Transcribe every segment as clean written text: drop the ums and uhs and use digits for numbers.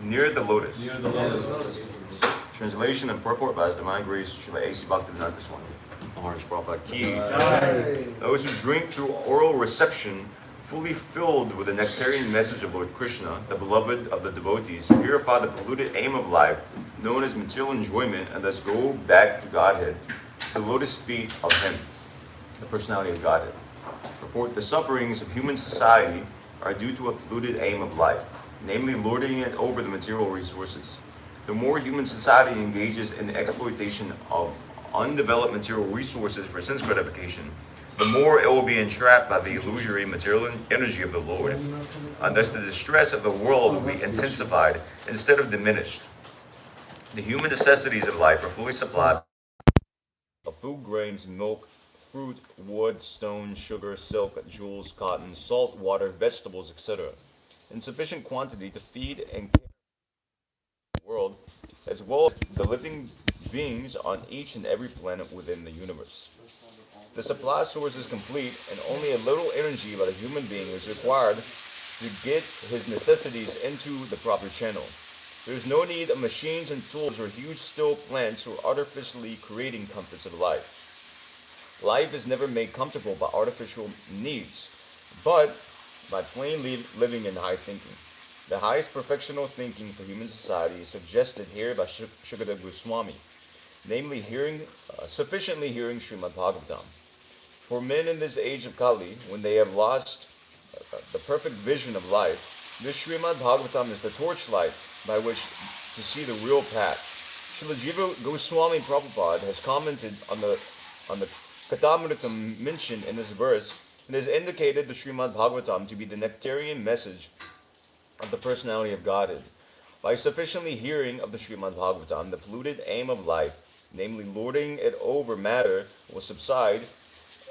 Near the lotus. Translation and purport by His Divine Grace, Srila A.C. Bhaktivedanta Swami. Maharaj Prabhupada Ki. Those who drink through oral reception, fully filled with the nectarian message of Lord Krishna, the beloved of the devotees, purify the polluted aim of life, known as material enjoyment, and thus go back to Godhead, the lotus feet of Him, the personality of Godhead. Report the sufferings of human society are due to a polluted aim of life, namely lording it over the material resources. The more human society engages in the exploitation of undeveloped material resources for sense gratification, the more it will be entrapped by the illusory material energy of the Lord. And thus the distress of the world will be intensified instead of diminished. The human necessities of life are fully supplied of food, grains, milk, fruit, wood, stone, sugar, silk, jewels, cotton, salt, water, vegetables, etc., in sufficient quantity to feed and care the world, as well as the living beings on each and every planet within the universe. The supply source is complete, and only a little energy by the human being is required to get his necessities into the proper channel. There is no need of machines and tools or huge steel plants or artificially creating comforts of life. Life is never made comfortable by artificial needs, but by plain living and high thinking. The highest perfectional thinking for human society is suggested here by Shukadeva Goswami, namely sufficiently hearing Srimad Bhagavatam. For men in this age of Kali, when they have lost the perfect vision of life, this Srimad Bhagavatam is the torchlight by which to see the real path. Srila Jiva Goswami Prabhupada has commented on the Katamritam mentioned in this verse and has indicated the Srimad Bhagavatam to be the nectarian message of the personality of Godhead. By sufficiently hearing of the Srimad Bhagavatam, the polluted aim of life, namely lording it over matter, will subside,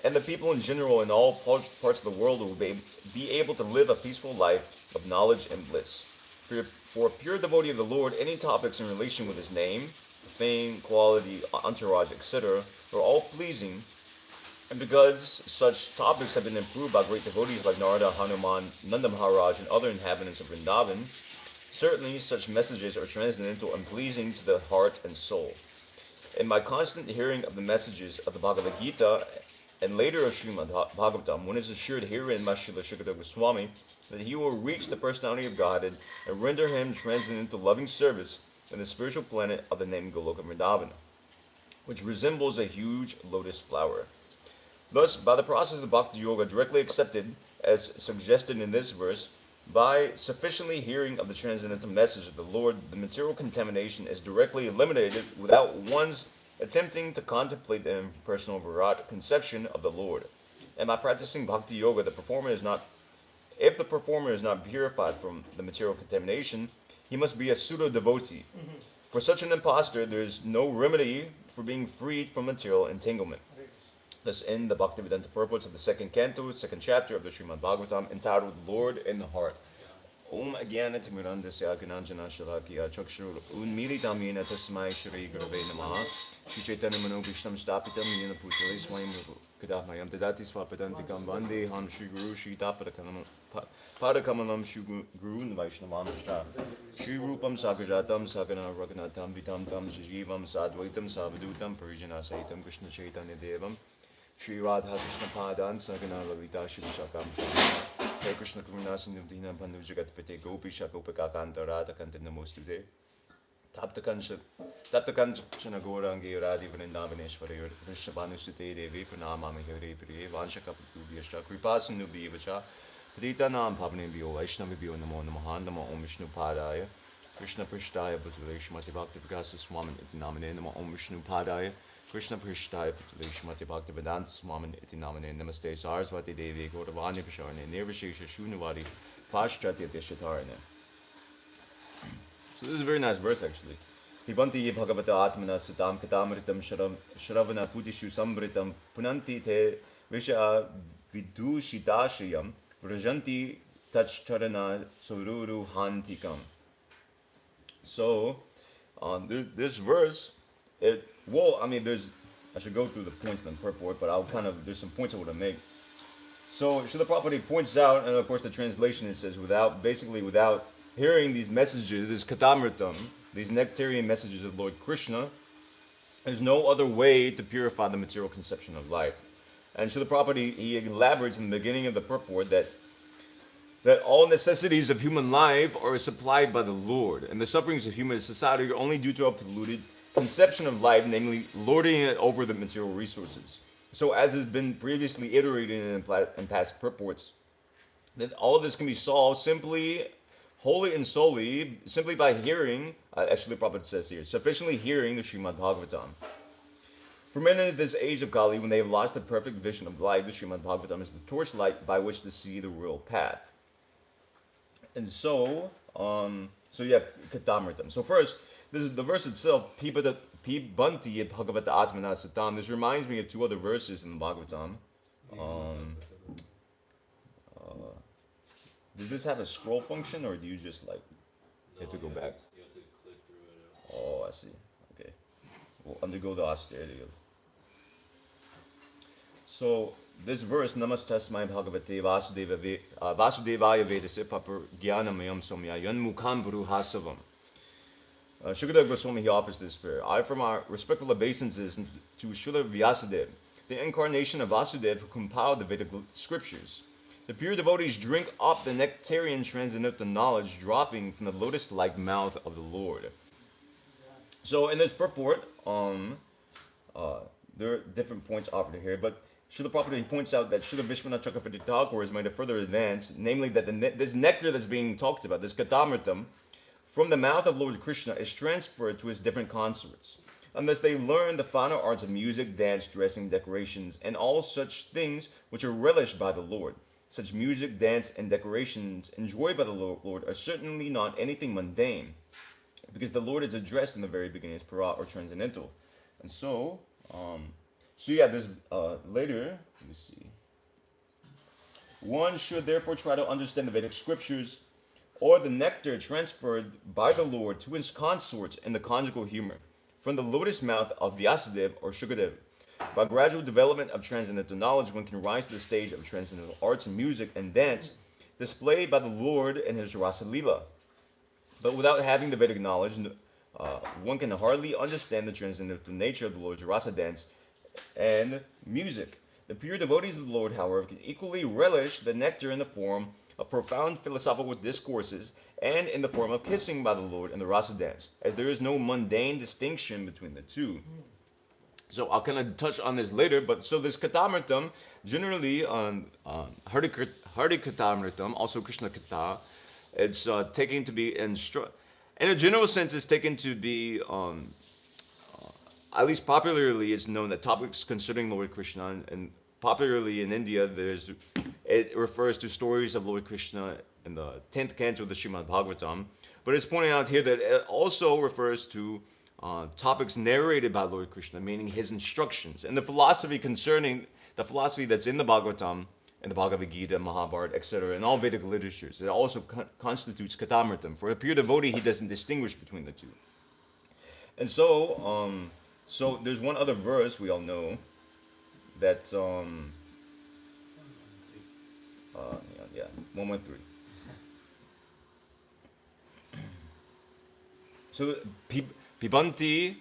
and the people in general in all parts of the world will be able to live a peaceful life of knowledge and bliss. For a pure devotee of the Lord, any topics in relation with His name, fame, quality, entourage, etc., are all pleasing, and because such topics have been improved by great devotees like Narada, Hanuman, Nanda Maharaj, and other inhabitants of Vrindavan, certainly such messages are transcendental and pleasing to the heart and soul. In my constant hearing of the messages of the Bhagavad Gita and later of Srimad Bhagavatam, one is assured herein by Srila Shukadeva Goswami that he will reach the personality of Godhead and render Him transcendental loving service in the spiritual planet of the name Goloka Vrindavana, which resembles a huge lotus flower. Thus, by the process of Bhakti Yoga directly accepted, as suggested in this verse, by sufficiently hearing of the transcendental message of the Lord, the material contamination is directly eliminated without one's attempting to contemplate the impersonal Virat conception of the Lord. And by practicing Bhakti Yoga, if the performer is not purified from the material contamination, he must be a pseudo-devotee. For such an impostor, there is no remedy for being freed from material entanglement. Thus end the Bhaktivedanta purports of the second canto, second chapter of the Srimad Bhagavatam, entitled Lord in the Heart. Om Agyana Timirandasya Gnanjana Shalakya Chakshur Unmilitam Yena Tasmai Shri Gurave Namaha Shri Chaitanya Mano Bhishtam Stapitam Yena Putale Swayam Kadahmayam Tadati Swapadantikam Vande Han Shri Guru Shri Padakamalam Shri Guru Vaishnavam Shra Shri Rupam Sagrajatam Sagana Raghunatam Vitam Tam Jivam Sadvaitam Savadutam Parijana Saitam Krishna Chaitanya Devam Shri Radha Krishna Padan Sagana Lalita Shri Shakam Hare Krishna Karuna Sindhudina Bandhu Jagatpate Gopi Shakopaka Kanta Radha Kanta Namostude Taptakanchana Gorangi Radhi Vrindavaneshwari Vrishabhanusute Devi Pranamami Hare Priye Vanshakapatubhyascha Kripasanubhi Vacha Padita Nam Pavanebhyo Vaishnavibhyo Namo Namaha Namo Om Vishnu Padaya Krishna Prishtaya Bhutale Shrimati Bhakti Vigasa Swamin Iti Namane Namo Om Vishnu Padaya Krishna Prishtaya Bhutale Shrimati Bhakti Vedanta Swamin Iti Namane Namaste Sarasvati Devi Gauravani Pasharane Nirvashesha Shunavadi Paschatya Deshatarane. So this is a very nice verse actually. Pibanti Bhagavata Atmana Siddham Katamritam Shravana Putishu Sambritam Punanti Te Visha Vidushitashayam Vrajanti Tachcharana Soruru Hantikam. So, this verse, I should go through the points in the purport, but there's some points I want to make. So, Srila Prabhupada points out, and of course the translation it says, without hearing these messages, this katamritam, these nectarian messages of Lord Krishna, there's no other way to purify the material conception of life. And Srila Prabhupada, he elaborates in the beginning of the purport that all necessities of human life are supplied by the Lord, and the sufferings of human society are only due to a polluted conception of life, namely lording it over the material resources. So as has been previously iterated in past purports, that all of this can be solved simply, wholly and solely, simply by hearing, as Srila Prabhupada says here, sufficiently hearing the Srimad Bhagavatam. For men in this age of Kali, when they have lost the perfect vision of life, the Srimad Bhagavatam is the torchlight by which to see the real path. And so yeah, Katamritam. So first, this is the verse itself, Pibanti Bhagavata Atmana Satam. This reminds me of two other verses in the Bhagavatam. Does this have a scroll function, or do you just like have to go back? You have to click through it. Oh, I see. Okay. We'll undergo the austerity of. So this verse, Namastasmai Bhagavate Vasudevaya Vedase Papur Gyanamayam Somya Yanmukhan Bruhasavam. Shukadeva Goswami, he offers this prayer. I, from our respectful obeisances to Srila Vyasadeva, the incarnation of Vasudeva who compiled the Vedic scriptures. The pure devotees drink up the nectarian transcendental knowledge dropping from the lotus-like mouth of the Lord. So in this purport, there are different points offered here, but Srila Prabhupada, he points out that Srila Vishwanath Chakravarti Thakur has made a further advance, namely that this nectar that's being talked about, this katamritam, from the mouth of Lord Krishna is transferred to his different consorts. Unless they learn the finer arts of music, dance, dressing, decorations, and all such things which are relished by the Lord. Such music, dance, and decorations enjoyed by the Lord are certainly not anything mundane, because the Lord is addressed in the very beginning as para or transcendental. And so yeah, this later, let me see. One should therefore try to understand the Vedic scriptures, or the nectar transferred by the Lord to his consorts in the conjugal humor, from the lotus mouth of Vyasadeva or Shukadeva. By gradual development of transcendental knowledge, one can rise to the stage of transcendental arts and music and dance displayed by the Lord in his Rasa Lila. But without having the Vedic knowledge, one can hardly understand the transcendental nature of the Lord's Rasa dance and music. The pure devotees of the Lord, however, can equally relish the nectar in the form of profound philosophical discourses and in the form of kissing by the Lord in the Rasa dance, as there is no mundane distinction between the two. So I'll kind of touch on this later, but so this Katamritam, generally on Hari Katamritam, also Krishna Kata, it's taken to be, in a general sense, it's taken to be, at least popularly, it's known that topics concerning Lord Krishna, and popularly in India, it refers to stories of Lord Krishna in the 10th canto of the Srimad Bhagavatam, but it's pointing out here that it also refers to topics narrated by Lord Krishna, meaning his instructions, and the philosophy concerning the philosophy that's in the Bhagavatam, and the Bhagavad Gita, Mahabharata, etc., and all Vedic literatures. It also constitutes Katamritam. For a pure devotee, he doesn't distinguish between the two. And so, so there's one other verse we all know that's 113. So Pibanti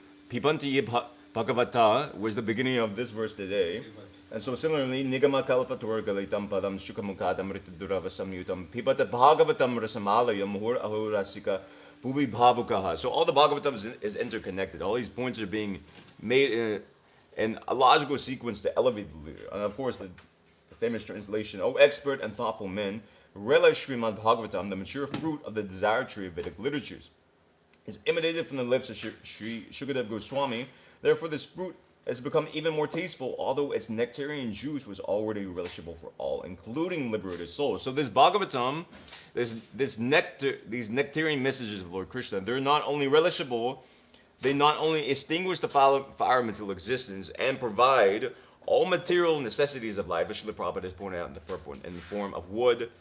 Bhagavata was the beginning of this verse today. And so similarly, Nigama Kalpator Galitam Padam Shukamukadam Ritadurava Samyutam Pibata Bhagavatam Rasamalayam Hur Ahurasika Bhubi Bhavukaha. So all the Bhagavatam is interconnected. All these points are being made in a logical sequence to elevate the leader. And of course, the famous translation, O expert and thoughtful men, relish Srimad Bhagavatam, the mature fruit of the desire tree of Vedic literatures, is emanated from the lips of Sri Shukadeva Goswami. Therefore, this fruit has become even more tasteful, although its nectarian juice was already relishable for all, including liberated souls. So this Bhagavatam, these nectarian messages of Lord Krishna, they're not only relishable, they not only extinguish the fire of material existence and provide all material necessities of life, as Srila Prabhupada has pointed out in the purport, in the form of wood,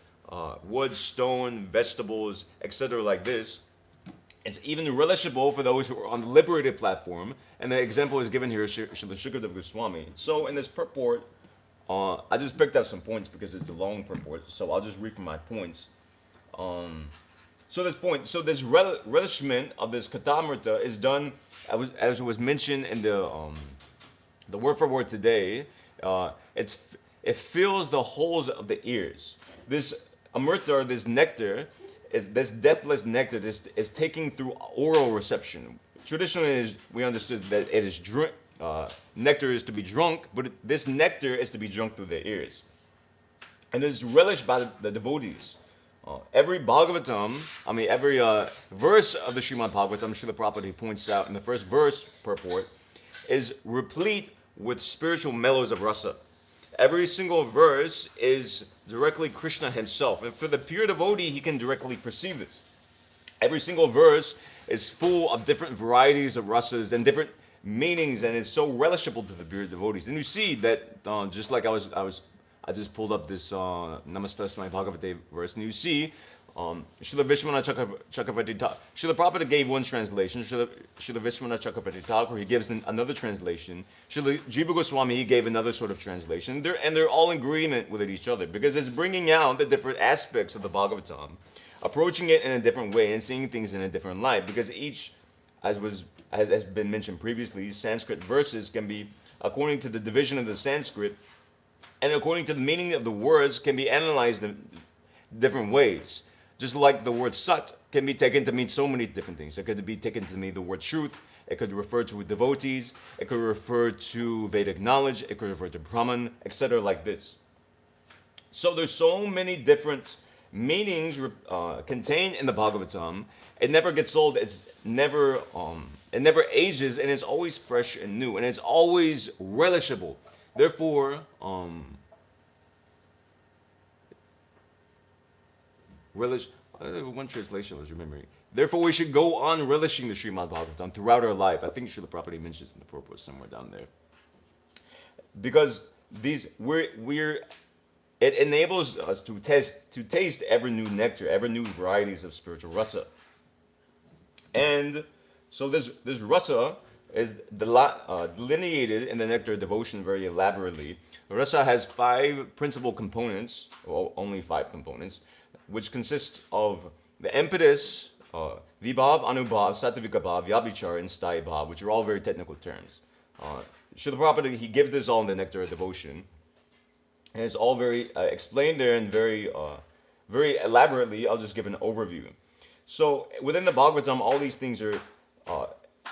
stone, vegetables, etc. like this. It's even relishable for those who are on the liberated platform, and the example is given here, Srila Shukadeva Goswami. So in this purport, I just picked out some points because it's a long purport, so I'll just read from my points. So this relishment of this katamrita is done, as was mentioned in the word for word today. It fills the holes of the ears. This amrita, this nectar, this depthless nectar, is taken through oral reception. Traditionally, we understood that it is nectar is to be drunk, but this nectar is to be drunk through the ears, and it is relished by the devotees. Every Bhagavatam, every verse of the Srimad Bhagavatam, Srila Prabhupada points out in the first verse purport, is replete with spiritual mellows of rasa. Every single verse is directly Krishna himself. And for the pure devotee, he can directly perceive this. Every single verse is full of different varieties of rasas and different meanings, and it's so relishable to the pure devotees. And you see that just like I just pulled up this Namastasmai Bhagavate verse, and you see Srila Vishwanath Chakravarti Srila Prabhupada gave one translation. Srila Vishwanath Chakravarti Thakur, he gives another translation. Srila Jiva Goswami, he gave another sort of translation. They're all in agreement with each other because it's bringing out the different aspects of the Bhagavatam, approaching it in a different way and seeing things in a different light. Because each, as has been mentioned previously, Sanskrit verses can be, according to the division of the Sanskrit, and according to the meaning of the words, can be analyzed in different ways. Just like the word sat can be taken to mean so many different things. It could be taken to mean the word truth. It could refer to devotees. It could refer to Vedic knowledge. It could refer to Brahman, etc. like this. So there's so many different meanings contained in the Bhagavatam. It never gets old. It never ages, and it's always fresh and new, and it's always relishable. Therefore, one translation I was remembering. Therefore, we should go on relishing the Srimad Bhagavatam throughout our life. I think Srila Prabhupada mentions in the purport somewhere down there. Because it enables us to taste ever new nectar, ever new varieties of spiritual rasa. And so this rasa is delineated in the nectar devotion very elaborately. Rasa has 5 principal components, or only 5 components, which consist of the impetus, vibhav, anubhav, sattvika bhav, vyabhichar, and sthayi bhav, which are all very technical terms. Srila Prabhupada, he gives this all in the nectar of devotion, and it's all very explained there and very elaborately. I'll just give an overview. So within the Bhagavatam, all these things are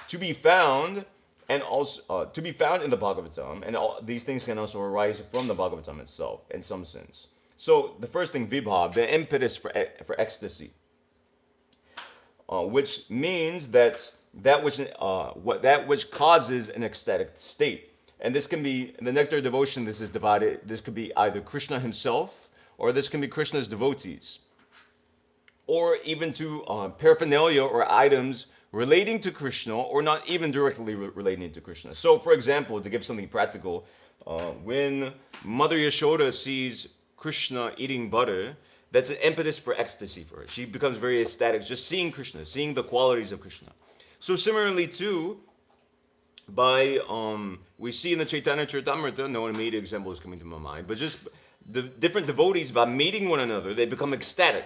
to be found, and also to be found in the Bhagavatam, and all these things can also arise from the Bhagavatam itself, in some sense. So the first thing, vibhav, the impetus for ecstasy, which means that which causes an ecstatic state. And this can be, in the nectar devotion, this is divided. This could be either Krishna himself, or this can be Krishna's devotees, or even to paraphernalia or items relating to Krishna, or not even directly relating to Krishna. So, for example, to give something practical, when Mother Yashoda sees Krishna eating butter, that's an impetus for ecstasy for her. She becomes very ecstatic just seeing Krishna, seeing the qualities of Krishna. So similarly too, we see in the Chaitanya Charitamrita, no immediate example is coming to my mind, but just the different devotees, by meeting one another, they become ecstatic.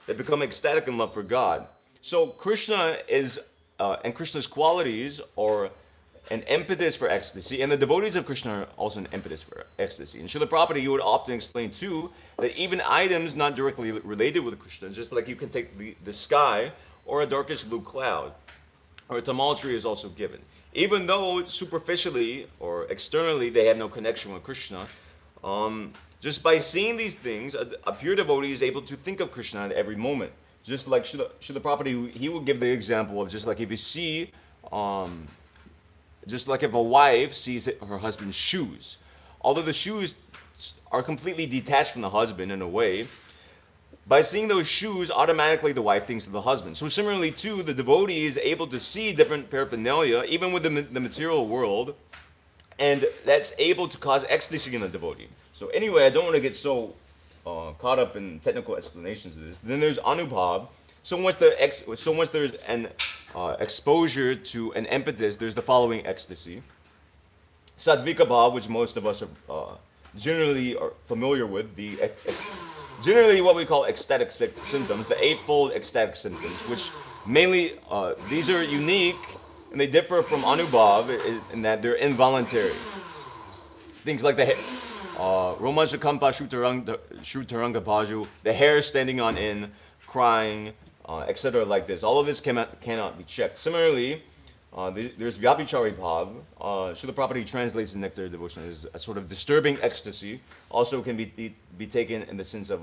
They become ecstatic in love for God. So Krishna is, and Krishna's qualities are an impetus for ecstasy, and the devotees of Krishna are also an impetus for ecstasy. And Srila Prabhupada, he would often explain too, that even items not directly related with Krishna, just like you can take the sky, or a darkish blue cloud, or a tamal tree is also given. Even though superficially or externally they have no connection with Krishna, just by seeing these things, a pure devotee is able to think of Krishna at every moment. Just like Srila Prabhupada, he would give the example of just like if you see, just like if a wife sees her husband's shoes, although the shoes are completely detached from the husband in a way, by seeing those shoes, automatically the wife thinks of the husband. So similarly too, the devotee is able to see different paraphernalia, even within the material world, and that's able to cause ecstasy in the devotee. So anyway, I don't want to get so caught up in technical explanations of this. Then there's anubhav. So once there's an exposure to an impetus, there's the following ecstasy. Sattvika bhav, which most of us are generally are familiar with, the generally what we call ecstatic symptoms, the eightfold ecstatic symptoms, which mainly these are unique and they differ from anubhav in that they're involuntary. Things like the romansha kampa shutaranga bhaju, the hair standing on end, crying, etc. like this. All of this cannot be checked. Similarly, there's Vyapichari Bhav. Srila Prabhupada translates the nectar devotion as a sort of disturbing ecstasy. Also can be taken in the sense of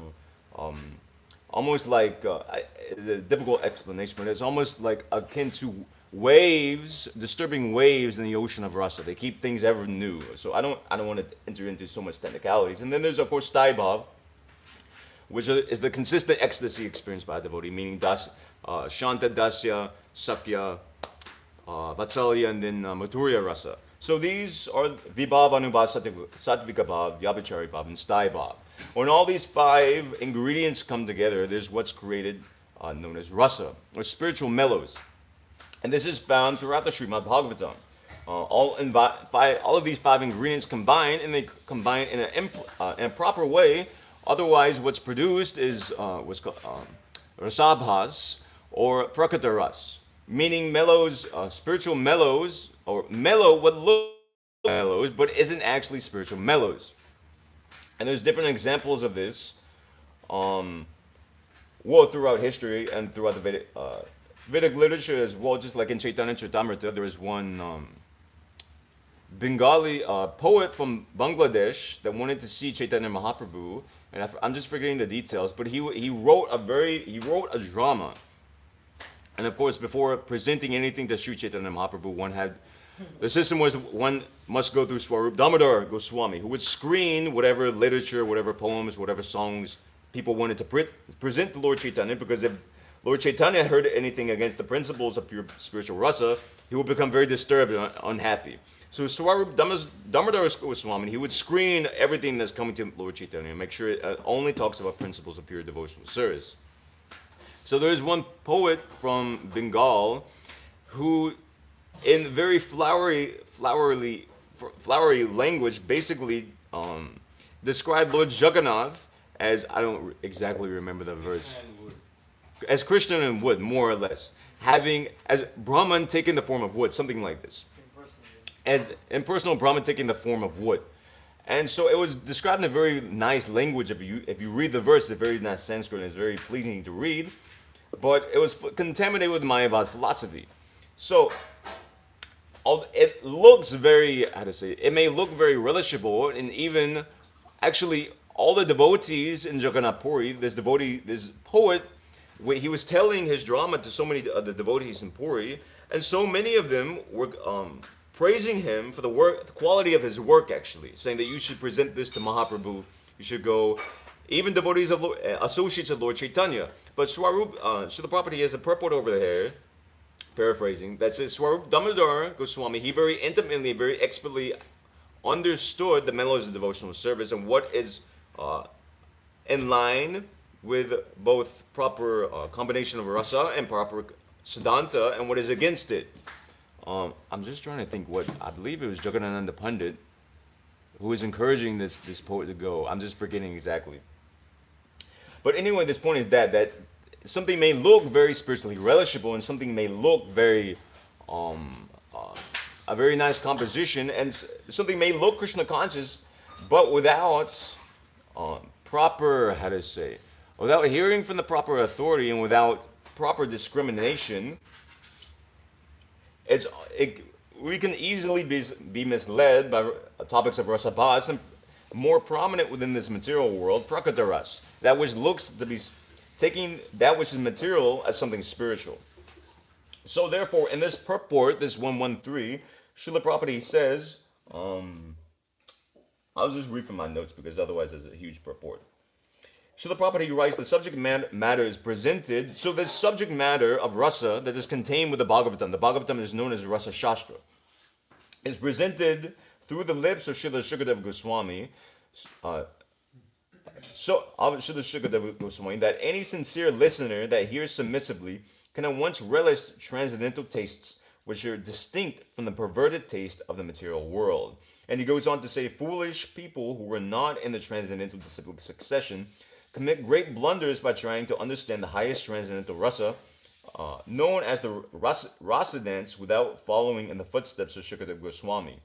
almost like it's a difficult explanation, but it's almost like akin to waves, disturbing waves in the ocean of rasa. They keep things ever new. So I don't want to enter into so much technicalities. And then there's of course Sthai Bhav, which is the consistent ecstasy experienced by a devotee, meaning Shanta, Dasya, Sakya, Vatsalya, and then Madhurya Rasa. So these are Vibhav, Anubhav, Sattvika Bhav, Vyabhichari Bhav, and Sthai Bhav. When all these 5 ingredients come together, there's what's created known as rasa, or spiritual mellows. And this is found throughout the Srimad Bhagavatam. All of these 5 ingredients combine, and they combine in a proper way. Otherwise, what's produced is what's called rasabhas, or prakata ras, meaning mellows, spiritual mellows, or mellow what looks like mellows, but isn't actually spiritual mellows. And there's different examples of this, throughout history and throughout the Vedic literature as well. Just like in Chaitanya Charitamrita, there was one Bengali poet from Bangladesh that wanted to see Chaitanya Mahaprabhu, and I'm just forgetting the details, but he wrote a drama. And of course, before presenting anything to Sri Chaitanya Mahaprabhu, the system was one must go through Swarup Damodar Goswami, who would screen whatever literature, whatever poems, whatever songs people wanted to present to Lord Chaitanya, because if Lord Chaitanya heard anything against the principles of pure spiritual rasa, he would become very disturbed and unhappy. So Swarup Damodar Goswami, he would screen everything that's coming to Lord Chaitanya and make sure it only talks about principles of pure devotional service. So there's one poet from Bengal who, in very flowery language, basically described Lord Jagannath as, I don't exactly remember the verse, as Krishna in wood, more or less, having as Brahman taking the form of wood, something like this, as impersonal Brahman taking the form of wood. And so it was described in a very nice language. If you read the verse, it's very nice Sanskrit and it's very pleasing to read. But it was contaminated with Mayavad philosophy. So it looks very, it may look very relishable, and even actually all the devotees in Jagannath Puri, this poet, he was telling his drama to so many of the devotees in Puri, and so many of them were praising him for the quality of his work, actually, saying that you should present this to Mahaprabhu, you should go, even devotees of associates of Lord Chaitanya. But Swarup, Srila Prabhupada has a purport over there, paraphrasing, that says Swarup Damodar Goswami, he very intimately, very expertly understood the mellows of devotional service and what is in line with both proper combination of rasa and proper siddhanta, and what is against it. I'm just trying to think what, I believe it was Jagannananda Pandit who was encouraging this poet to go. I'm just forgetting exactly. But anyway, this point is that something may look very spiritually relishable, and something may look very a very nice composition, and something may look Krishna conscious, but without proper, without hearing from the proper authority and without proper discrimination, we can easily be misled by topics of rasabhas, and more prominent within this material world, prakata ras, that which looks to be taking that which is material as something spiritual. So therefore, in this purport, this 113, Srila Prabhupada says, I'll just read from my notes because otherwise it's a huge purport. Srila Prabhupada writes, the subject matter is presented, so the subject matter of rasa that is contained with the Bhagavatam is known as Rasa Shastra, is presented through the lips of Srila Shukadeva Goswami, that any sincere listener that hears submissively can at once relish transcendental tastes which are distinct from the perverted taste of the material world. And he goes on to say, foolish people who were not in the transcendental disciplic succession commit great blunders by trying to understand the highest transcendental rasa, known as the rasa dance, without following in the footsteps of Shukadeva Goswami,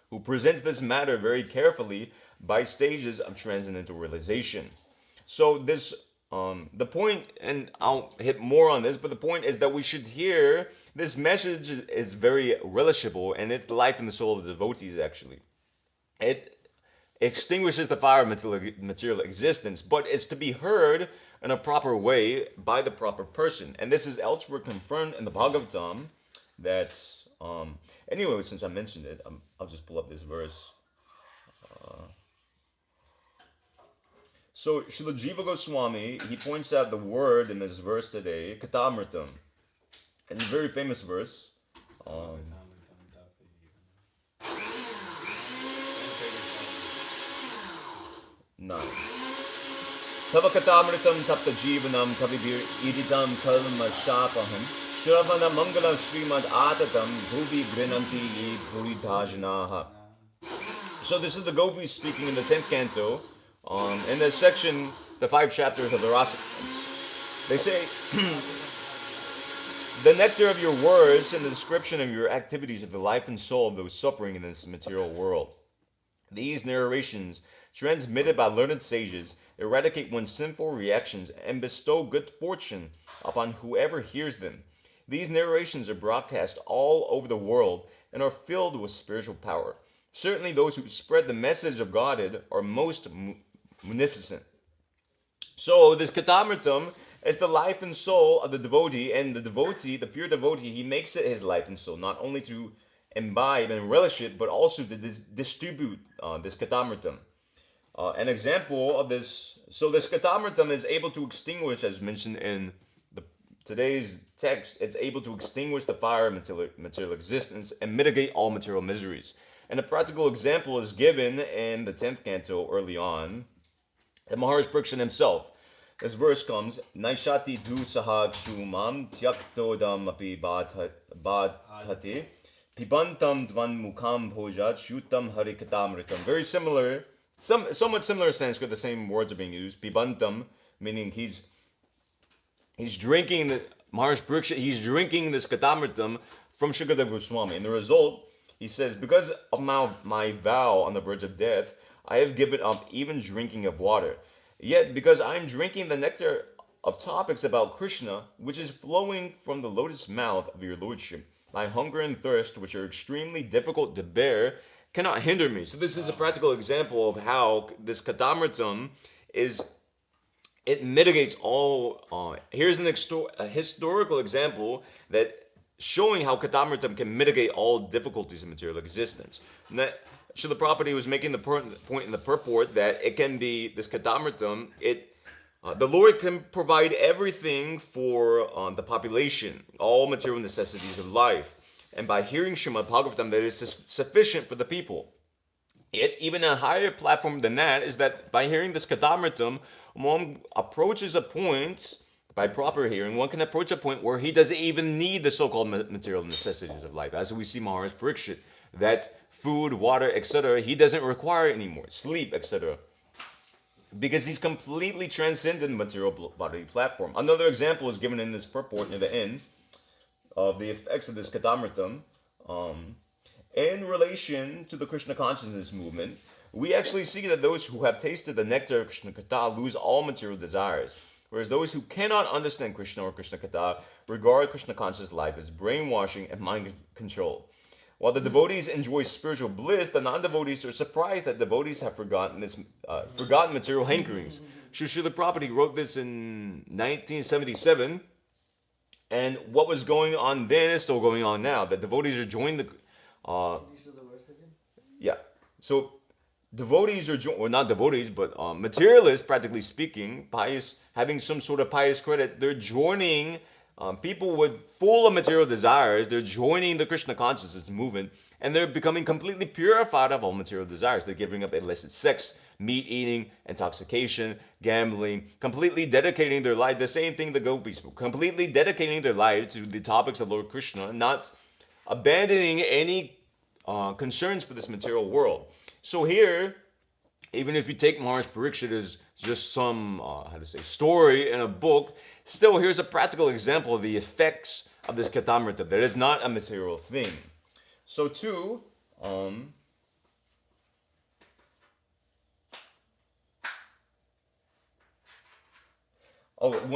who presents this matter very carefully by stages of transcendental realization. So this, the point, and I'll hit more on this, but the point is that we should hear this message is very relishable, and it's the life and the soul of the devotees. Actually, it extinguishes the fire of material existence, but it's to be heard in a proper way by the proper person. And this is elsewhere confirmed in the Bhagavatam. That anyway, since I mentioned it, I'll just pull up this verse. So Srila Jiva Goswami, he points out the word in this verse today, katamritam. And it's a very famous verse. Nine. Tava katamritam tapta jivanam kavibir iditam kalma shapaham Shravana mangala srimad atatam bhuvi grinanti ye puridhajanaha. So this is the gopis speaking in the 10th canto. In this section, the 5 chapters of the Rasa. They say, the nectar of your words and the description of your activities of the life and soul of those suffering in this material world. These narrations, transmitted by learned sages, eradicate one's sinful reactions and bestow good fortune upon whoever hears them. These narrations are broadcast all over the world and are filled with spiritual power. Certainly those who spread the message of Godhead are most munificent. So this katamritam is the life and soul of the devotee, and the devotee, the pure devotee, he makes it his life and soul, not only to imbibe and relish it, but also to distribute this katamritam. An example of this, so this katamritam is able to extinguish, as mentioned in today's text, it's able to extinguish the fire of material existence and mitigate all material miseries. And a practical example is given in the 10th canto early on. And Maharaj Prabhu himself. This verse comes, Naishati du sahag shumam tyaktodam api badhati pibantam dvan mukham bhojat shutam harikatamritam. Very similar, somewhat similar Sanskrit, the same words are being used. Pibantam, meaning he's drinking, Maharaj Prabhu, he's drinking this katamritam from Shukadeva Goswami. And the result, he says, because of my vow on the verge of death, I have given up even drinking of water. Yet, because I'm drinking the nectar of topics about Krsna, which is flowing from the lotus mouth of your lordship, my hunger and thirst, which are extremely difficult to bear, cannot hinder me. So this is a practical example of how this katamritam it mitigates all. Here's a historical example that showing how katamritam can mitigate all difficulties in material existence. Srila Prabhupada was making the point in the purport that it can be, this katamritam, the Lord can provide everything for the population, all material necessities of life. And by hearing Srimad Bhagavatam, that is sufficient for the people. Yet, even a higher platform than that is that by hearing this katamritam, one approaches a point, by proper hearing, one can approach a point where he doesn't even need the so-called material necessities of life. As we see Maharaj Parikshit, that food, water, etc., he doesn't require anymore, sleep, etc. Because he's completely transcended the material body platform. Another example is given in this purport near the end of the effects of this katamritam. In relation to the Krishna consciousness movement, we actually see that those who have tasted the nectar of Krishna Katha lose all material desires, whereas those who cannot understand Krishna or Krishna Katha regard Krishna conscious life as brainwashing and mind control. While the devotees enjoy spiritual bliss, the non-devotees are surprised that devotees have forgotten material hankerings. Srila Prabhupada wrote this in 1977, and what was going on then is still going on now. The devotees are joining the... yeah. So devotees are not devotees, but materialists, practically speaking, pious, having some sort of pious credit, they're joining people with full of material desires. They're joining the Krishna consciousness movement, and they're becoming completely purified of all material desires. They're giving up illicit sex, meat eating, intoxication, gambling, completely dedicating their life. The same thing the gopis, completely dedicating their life to the topics of Lord Krishna, not abandoning any concerns for this material world. So here, even if you take Maharaj Parikshit as just some, story in a book, still here's a practical example of the effects of this Katamrita. That is not a material thing. So too, one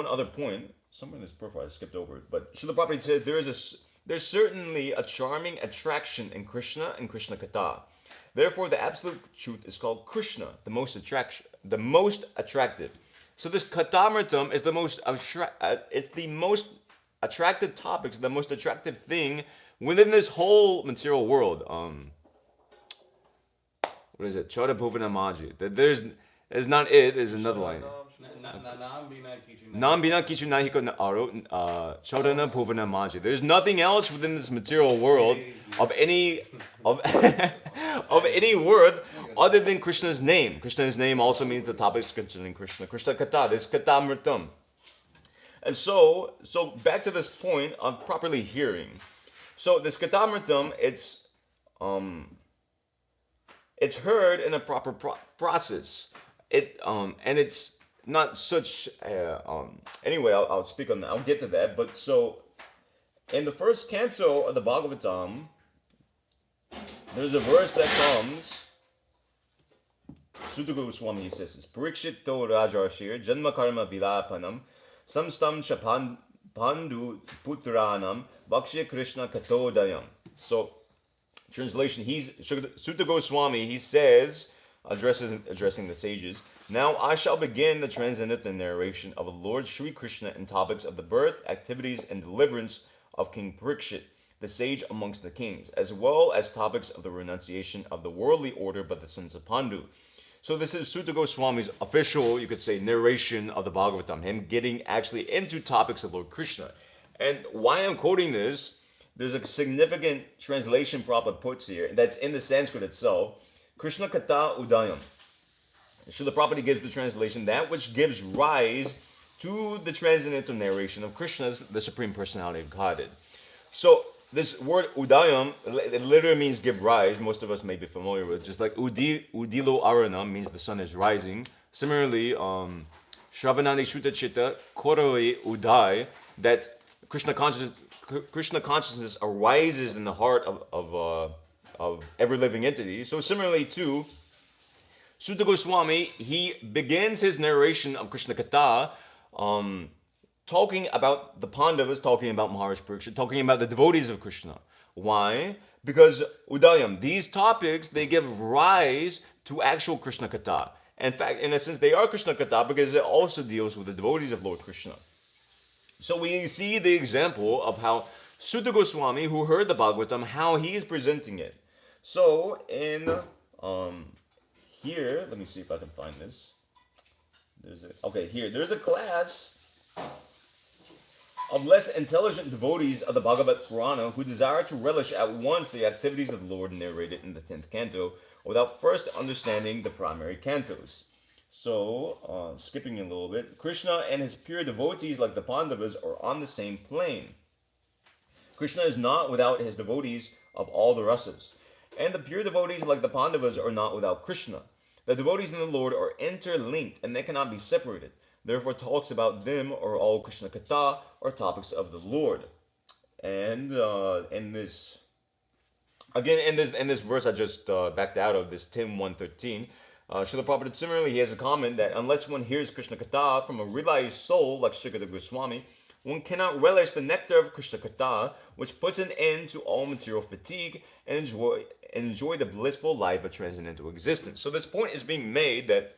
other point. Somewhere in this profile I skipped over it, but Srila Prabhupada said there's certainly a charming attraction in Krishna and Krishna Katha. Therefore, the absolute truth is called Krishna, the most attractive. So this Katamritam is the most attractive topics, the most attractive thing within this whole material world. What is it? Chota Bhuvana Maji. There's not it. There's another line. Nambina Kichu Nahiko Aro Chodana Bhuvana Maji. There's nothing else within this material world of any of any word other than Krishna's name. Krishna's name also means the topics concerning Krishna. Krishna Katha, this Katamritam. And so back to this point of properly hearing. So this Katamritam, it's heard in a proper process. And it's not such. Anyway, I'll speak on that. I'll get to that. But so, in the first canto of the Bhagavatam, there's a verse that comes. Sutta Goswami says this: Parikshit to Rajarshir Janma Karma Vilapanam Samstam Chapandu Putranam Bhakshya Krishna Katodayam. So, translation: Sutta Goswami. He says, addressing the sages. Now I shall begin the transcendental narration of Lord Sri Krishna in topics of the birth, activities, and deliverance of King Parikshit, the sage amongst the kings, as well as topics of the renunciation of the worldly order by the sons of Pandu. So this is Sutta Goswami's official, you could say, narration of the Bhagavatam, him getting actually into topics of Lord Krishna. And why I'm quoting this, there's a significant translation Prabhupada puts here, that's in the Sanskrit itself. Krishna Katha Udayam. Srila Prabhupada gives the translation, that which gives rise to the transcendental narration of Krishna's, the Supreme Personality of Godhead. So this word Udayam, it literally means give rise. Most of us may be familiar with, just like Udilo Arana means the sun is rising. Similarly, Shravanani Shuta Chitta Korale Uday, that Krishna consciousness arises in the heart of every living entity. So similarly too, Sutta Goswami, he begins his narration of Krishna Katha talking about the Pandavas, talking about Maharaj Parikshit, talking about the devotees of Krishna. Why? Because Udayam, these topics, they give rise to actual Krishna Katha. In fact, in a sense, they are Krishna Katha because it also deals with the devotees of Lord Krishna. So we see the example of how Sutta Goswami, who heard the Bhagavatam, how he is presenting it. So in here, let me see if I can find this. There's a class of less intelligent devotees of the Bhagavad Purana who desire to relish at once the activities of the Lord narrated in the 10th canto without first understanding the primary cantos. So, skipping a little bit, Krishna and his pure devotees like the Pandavas are on the same plane. Krishna is not without his devotees of all the rasas. And the pure devotees like the Pandavas are not without Krishna. The devotees in the Lord are interlinked and they cannot be separated. Therefore, talks about them are all Krishna Katha or topics of the Lord. And in this verse I just backed out of, this Tim 113, Srila Prabhupada similarly, he has a comment that unless one hears Krishna Katha from a realized soul like Srikata Goswami, one cannot relish the nectar of Krishna Katha, which puts an end to all material fatigue and enjoy the blissful life of transcendental existence. So this point is being made that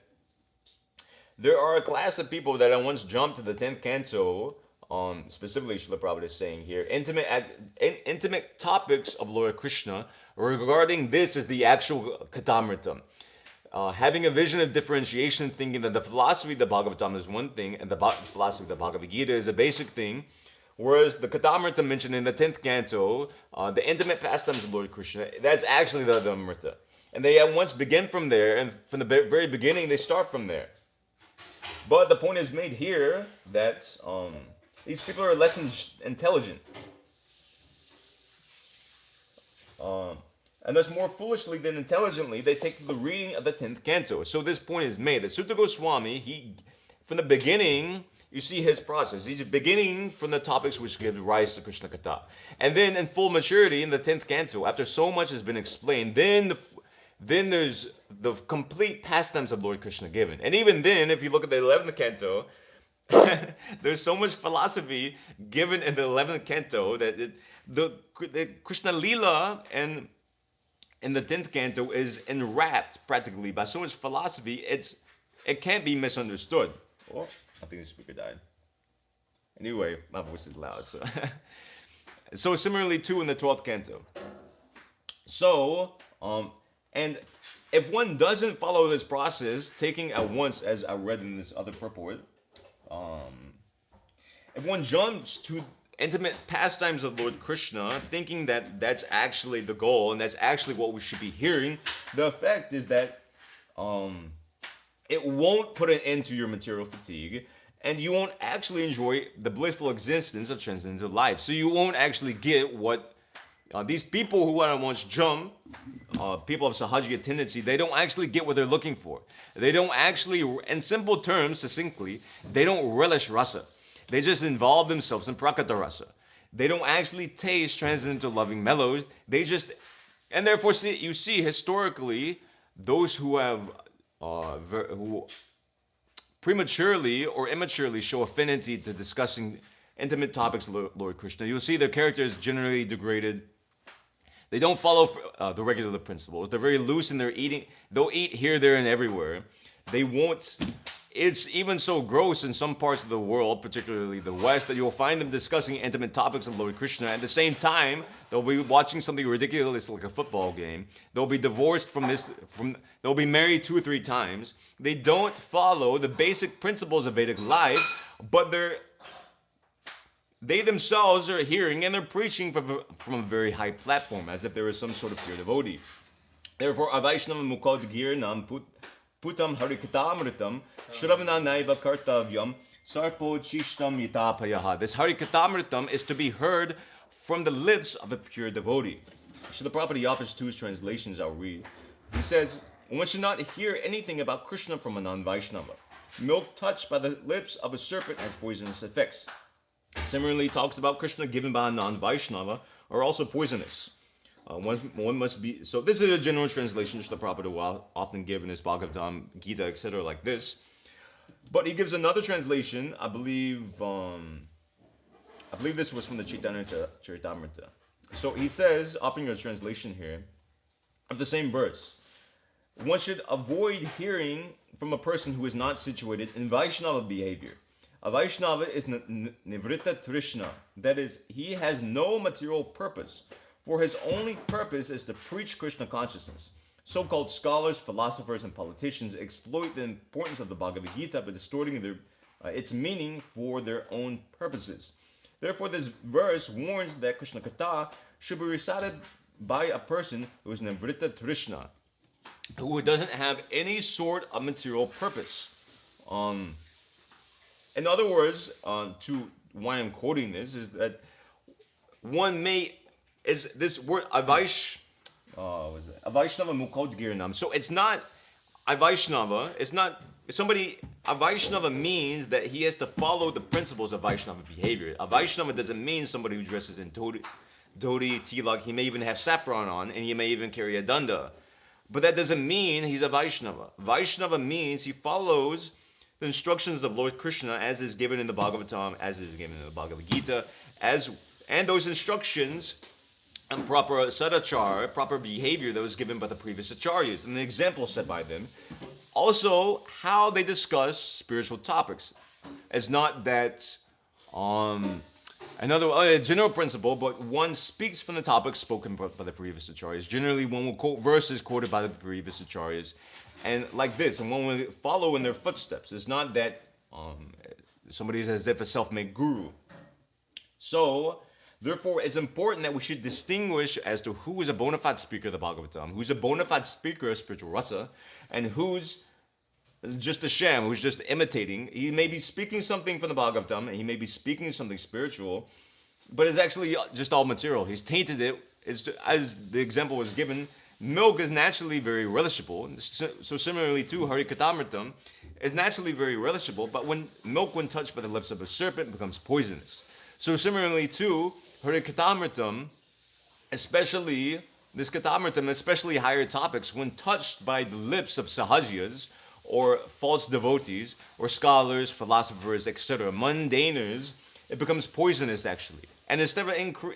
there are a class of people that once jumped to the 10th canto, specifically Srila Prabhupada is saying here, intimate topics of Lord Krishna. Regarding this is the actual Katamritam. Having a vision of differentiation, thinking that the philosophy of the Bhagavatam is one thing and the philosophy of the Bhagavad Gita is a basic thing, whereas the Katamrita mentioned in the 10th canto, the intimate pastimes of Lord Krishna, that's actually the Amrita. And they at once begin from there, and from the very beginning, they start from there. But the point is made here that these people are less intelligent. And thus more foolishly than intelligently, they take to the reading of the 10th canto. So this point is made that Sutta Goswami, from the beginning, you see his process. He's beginning from the topics which give rise to Krishna Katha. And then in full maturity, in the 10th canto, after so much has been explained, then there's the complete pastimes of Lord Krishna given. And even then, if you look at the 11th canto, there's so much philosophy given in the 11th canto that the Krishna Lila and in the 10th canto is enwrapped practically by so much philosophy, it can't be misunderstood. Oh, I think the speaker died. Anyway, my voice is loud. So similarly too in the 12th canto. So, and if one doesn't follow this process, taking at once, as I read in this other purport, if one jumps to intimate pastimes of Lord Krishna, thinking that that's actually the goal and that's actually what we should be hearing, the effect is that it won't put an end to your material fatigue, and you won't actually enjoy the blissful existence of transcendental life. So you won't actually get what these people who want to once jump, people of Sahajiya tendency, they don't actually get what they're looking for. They don't actually, in simple terms, succinctly, they don't relish rasa. They just involve themselves in prakata rasa. They don't actually taste transcendental loving mellows. They just, and therefore you see historically, those who have, who prematurely or immaturely show affinity to discussing intimate topics of Lord Krishna, you'll see their character is generally degraded. They don't follow the regular principles. They're very loose in their eating. They'll eat here, there, and everywhere. They won't. It's even so gross in some parts of the world, particularly the West, that you'll find them discussing intimate topics of Lord Krishna. At the same time, they'll be watching something ridiculous like a football game. They'll be divorced they'll be married 2 or 3 times. They don't follow the basic principles of Vedic life, but they themselves are hearing and they're preaching from a very high platform, as if there was some sort of pure devotee. Therefore, Avaishnava Mukad Girnam Putam Harikatamritam Shravana Naiva Kartavyam Sarpo Chishtam Yitapayaha. This Harikatamritam is to be heard from the lips of a pure devotee. So the Prabhupada offers 2 translations I'll read. He says, one should not hear anything about Krishna from a non-Vaishnava. Milk touched by the lips of a serpent has poisonous effects. Similarly, talks about Krishna given by a non-Vaishnava are also poisonous. One must be, so this is a general translation which the Prabhupada will often give in his Bhagavatam, Gita, etc. like this. But he gives another translation, I believe this was from the Chaitanya Charitamrita. So he says, offering a translation here, of the same verse, one should avoid hearing from a person who is not situated in Vaishnava behavior. A Vaishnava is Nivritta Trishna, that is, he has no material purpose, for his only purpose is to preach Krishna consciousness. So-called scholars, philosophers, and politicians exploit the importance of the Bhagavad Gita by distorting its meaning for their own purposes. Therefore, this verse warns that Krishna Katha should be recited by a person who is Nivritta Trishna, who doesn't have any sort of material purpose. In other words, to why I'm quoting this is that is this word Avaishnava Mukad Girnam. So it's not Avaishnava, it's not somebody. Avaishnava means that he has to follow the principles of Vaishnava behavior. Avaishnava doesn't mean somebody who dresses in dhoti, tilak. He may even have saffron on, and he may even carry a danda. But that doesn't mean he's a Vaishnava. Vaishnava means he follows the instructions of Lord Krishna as is given in the Bhagavatam, as is given in the Bhagavad Gita, and those instructions and proper sadachar, proper behavior that was given by the previous acharyas, and the example set by them. Also, how they discuss spiritual topics. It's not that another general principle, but one speaks from the topics spoken by the previous acharyas. Generally, one will quote verses quoted by the previous acharyas, and like this, and one will follow in their footsteps. It's not that somebody is as if a self-made guru. So, therefore, it's important that we should distinguish as to who is a bona fide speaker of the Bhagavatam, who's a bona fide speaker of spiritual rasa, and who's just a sham, who's just imitating. He may be speaking something from the Bhagavatam, and he may be speaking something spiritual, but it's actually just all material. He's tainted it, as the example was given, milk is naturally very relishable. So similarly too, Harikatamritam is naturally very relishable, but when milk, when touched by the lips of a serpent, becomes poisonous. So similarly too, Harikatamritam, especially this Katamritam, especially higher topics, when touched by the lips of Sahajias, or false devotees, or scholars, philosophers, etc., mundaners, it becomes poisonous actually. And instead of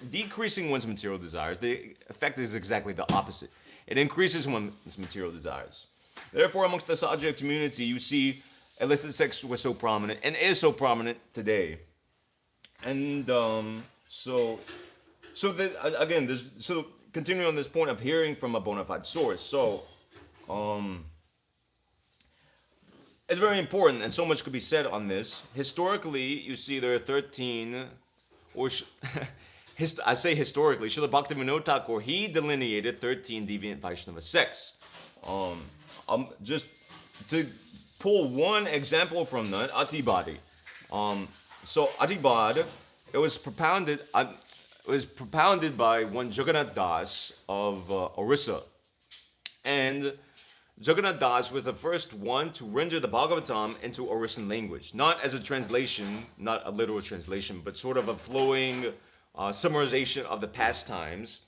decreasing one's material desires, the effect is exactly the opposite. It increases one's material desires. Therefore, amongst the Sahaja community, you see illicit sex was so prominent, and is so prominent today. And so continuing on this point of hearing from a bona fide source. So, it's very important, and so much could be said on this. Historically, you see there are 13, or I say historically, Srila Bhaktivinoda Thakur, he delineated 13 deviant Vaishnava sects. Just to pull one example from that, Atibadi. So Atibad, it was propounded by one Jagannath Das of Orissa, and Jagannath Das was the first one to render the Bhagavatam into Orissan language, not as a translation, not a literal translation, but sort of a flowing summarization of the past times.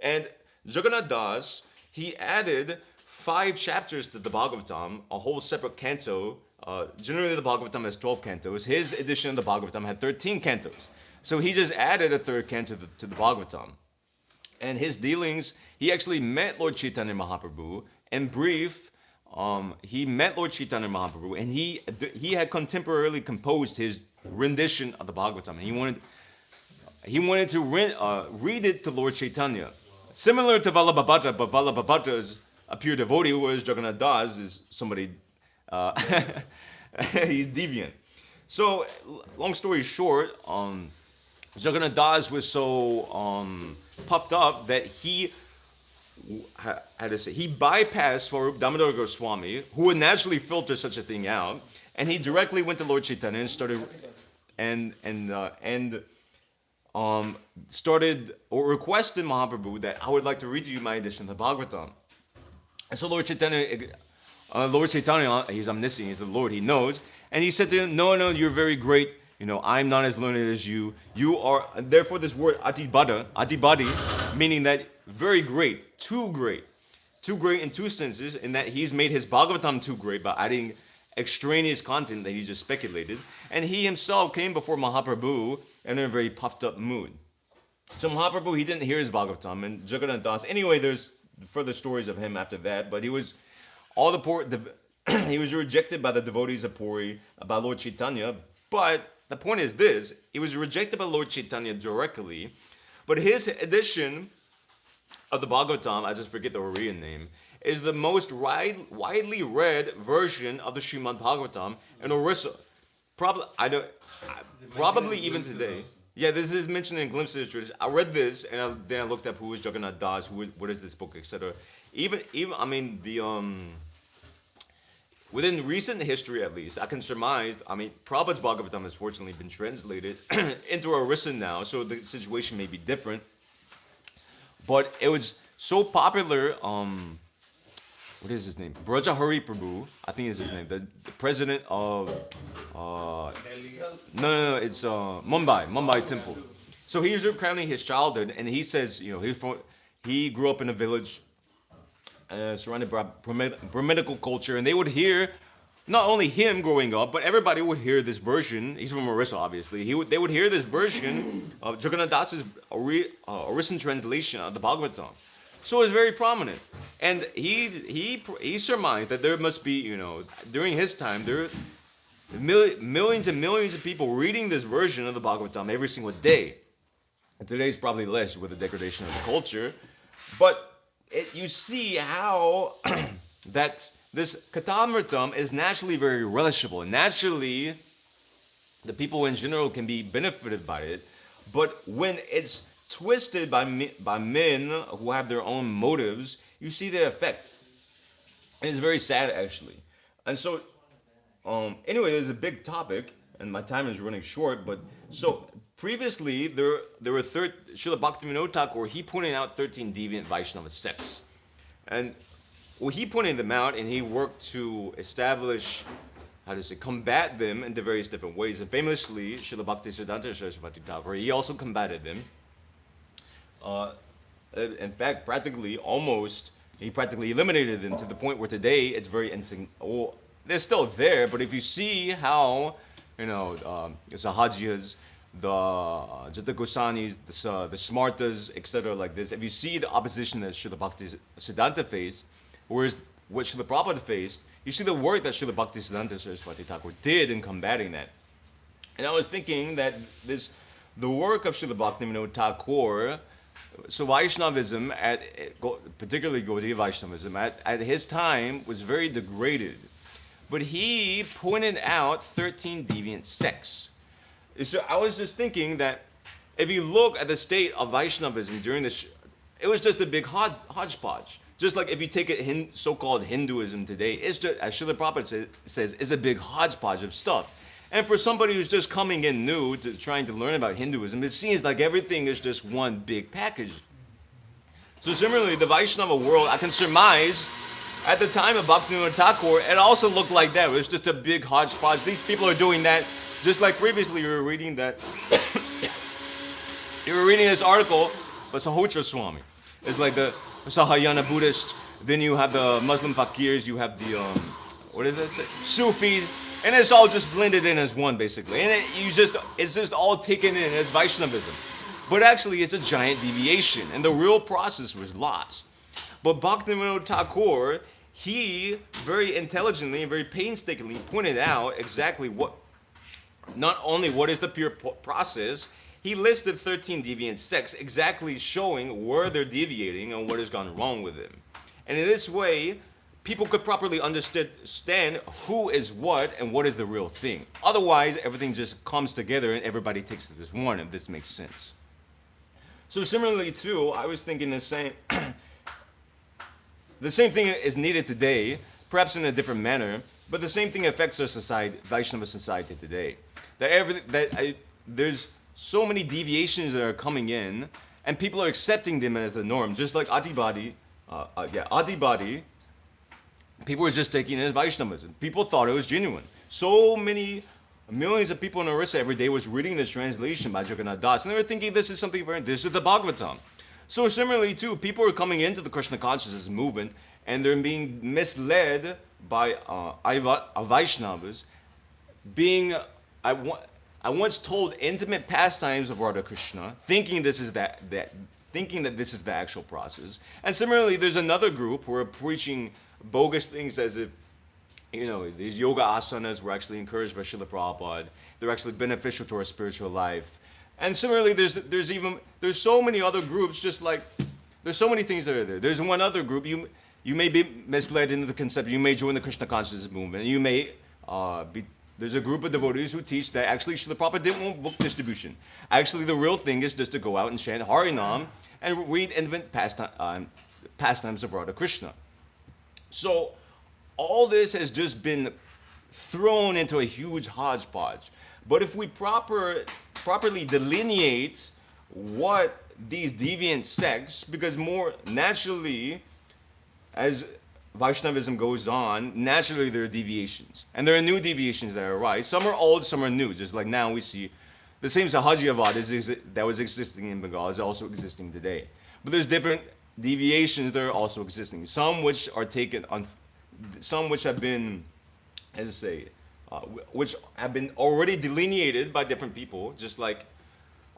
And Jagannath Das, he added 5 chapters to the Bhagavatam, a whole separate canto. Generally, the Bhagavatam has 12 cantos. His edition of the Bhagavatam had 13 cantos. So he just added a 3rd canto to the Bhagavatam. And his dealings, he actually met Lord Chaitanya Mahaprabhu. In brief, he met Lord Chaitanya Mahaprabhu, and he had contemporarily composed his rendition of the Bhagavatam. And he wanted to read it to Lord Chaitanya. Similar to Vallabhabhata, but Vallabhabhata is a pure devotee, whereas Jagannath Das is somebody, he's deviant. So, long story short, Jagannath Das was so puffed up that he bypassed Swarup Damodar Goswami, who would naturally filter such a thing out, and he directly went to Lord Chaitanya and started or requested Mahaprabhu that I would like to read to you my edition of the Bhagavatam. And so Lord Chaitanya, he's omniscient, he's the Lord, he knows, and he said to him, no, you're very great. I'm not as learned as you. You are, and therefore this word atibadi, meaning that very great, too great in 2 senses, in that he's made his Bhagavatam too great by adding extraneous content that he just speculated, and he himself came before Mahaprabhu in a very puffed up mood. So Mahaprabhu, he didn't hear his Bhagavatam, and Jagannath Das, anyway, there's further stories of him after that, but he was he was rejected by the devotees of Puri, by Lord Chaitanya, but the point is this, he was rejected by Lord Chaitanya directly, but his edition of the Bhagavatam, I just forget the Oriyan name, is the most widely read version of the Srimad Bhagavatam in Orissa. Probably even today. Yeah, this is mentioned in Glimpses of Truth. I read this, and then I looked up who is Jagannath Das, what is this book, etc. Within recent history, at least, I can surmise, Prabhupada's Bhagavatam has fortunately been translated into Orissa now, so the situation may be different. But it was so popular, what is his name? Brajahari Prabhu, I think is his name, the president of, it's Mumbai Temple. So he was recounting his childhood, and he says, he grew up in a village surrounded by Brahminical culture, and they would hear, not only him growing up, but everybody would hear this version. He's from Orissa, obviously. They would hear this version of Jagannath Das's Orissan translation of the Bhagavatam. So it's very prominent, and he surmised that there must be, during his time, there are millions and millions of people reading this version of the Bhagavatam every single day. And today's probably less with the degradation of the culture, but you see how that this Katamritam is naturally very relishable. Naturally, the people in general can be benefited by it, but when it's twisted by men who have their own motives, you see the effect. And it's very sad, actually. And so, anyway, there's a big topic, and my time is running short, but so previously, there were Srila Bhaktivinoda Thakur, he pointed out 13 deviant Vaishnava sects. And well, he pointed them out, and he worked to establish, combat them in the various different ways. And famously, Srila Bhaktisiddhanta Saraswati Thakur, he also combated them. In fact, he practically eliminated them to the point where today it's very insignificant. Well, they're still there, but if you see how, the Sahajias, the Jata Gosanis, the Smartas, etc., like this, if you see the opposition that Srila Bhaktisiddhanta faced, whereas what Srila Prabhupada faced, you see the work that Srila Bhaktisiddhanta Saraswati Thakur did in combating that. And I was thinking that the work of Srila Bhaktivinoda Thakur, so Vaishnavism, particularly Gaudiya Vaishnavism, at his time was very degraded. But he pointed out 13 deviant sects. So I was just thinking that if you look at the state of Vaishnavism during this, it was just a big hodgepodge. Just like if you take it so-called Hinduism today, it's just, as Srila Prabhupada says, it's a big hodgepodge of stuff. And for somebody who's just coming in new to trying to learn about Hinduism, it seems like everything is just one big package. So similarly, the Vaishnava world, I can surmise, at the time of Bhaktivinoda Thakur, it also looked like that. It was just a big hodgepodge. These people are doing that, just like previously you were reading that. You were reading this article by Sahotra Swami. It's like the Sahayana Buddhist, then you have the Muslim fakirs, you have the, what is it? Sufis, and it's all just blended in as one, basically. And it's just all taken in as Vaishnavism. But actually, it's a giant deviation, and the real process was lost. But Bhaktivinoda Thakur, he very intelligently and very painstakingly pointed out exactly not only what is the pure process, he listed 13 deviant sects, exactly showing where they're deviating and what has gone wrong with them. And in this way, people could properly understand who is what and what is the real thing. Otherwise, everything just comes together and everybody takes it as one, if this makes sense. So similarly, too, I was thinking the same thing is needed today, perhaps in a different manner, but the same thing affects our society, Vaishnava society today. There's so many deviations that are coming in, and people are accepting them as the norm. Just like Adibadi, people were just taking it as Vaishnavism. People thought it was genuine. So many millions of people in Orissa every day was reading this translation by Jagannath Das, and they were thinking this is something very, this is the Bhagavatam. So similarly too, people are coming into the Krishna consciousness movement, and they're being misled by Vaishnavas, being, I once told intimate pastimes of Radha Krishna, thinking that this is the actual process. And similarly, there's another group who are preaching bogus things as if, these yoga asanas were actually encouraged by Srila Prabhupada. They're actually beneficial to our spiritual life. And similarly, there's so many other groups, just like, there's so many things that are there. There's one other group, you may be misled into the concept, you may join the Krishna consciousness movement, and you may there's a group of devotees who teach that actually Srila Prabhupada didn't want book distribution. Actually, the real thing is just to go out and chant Harinam and read intimate pastimes of Radha Krishna. So all this has just been thrown into a huge hodgepodge. But if we properly delineate what these deviant sects, because more naturally, as Vaishnavism goes on, naturally there are deviations. And there are new deviations that arise. Some are old, some are new. Just like now we see the same Sahajiyavad that was existing in Bengal is also existing today. But there's different deviations that are also existing. Some which are taken on, some which have been, which have been already delineated by different people, just like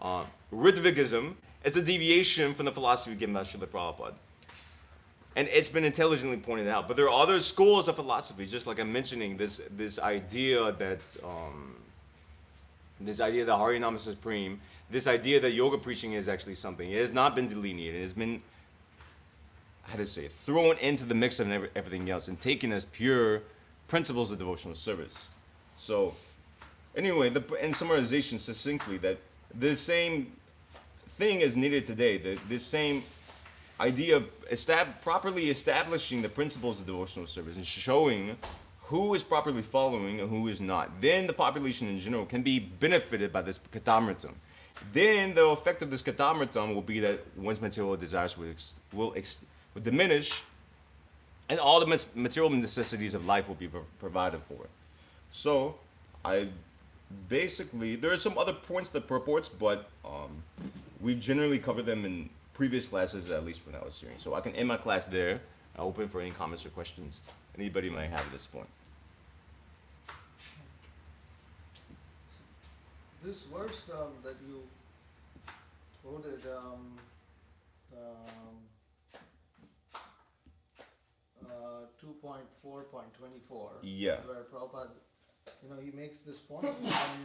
Ritvigism is a deviation from the philosophy given by Srila Prabhupada. And it's been intelligently pointed out. But there are other schools of philosophy, just like I'm mentioning, this idea that Harinam is supreme, this idea that yoga preaching is actually something. It has not been delineated. It has been, thrown into the mix of everything else and taken as pure principles of devotional service. So, anyway, in summarization succinctly, that the same thing is needed today. This same idea of properly establishing the principles of devotional service and showing who is properly following and who is not. Then the population in general can be benefited by this katamritam. Then the effect of this katamritam will be that one's material desires will diminish, and all the material necessities of life will be provided for. So, there are some other points that purports, but we've generally covered them in previous classes, at least when I was hearing. So I can end my class there. I'm open for any comments or questions anybody might have at this point. This verse that you quoted, 2.4.24, Yeah. where Prabhupada, he makes this point, an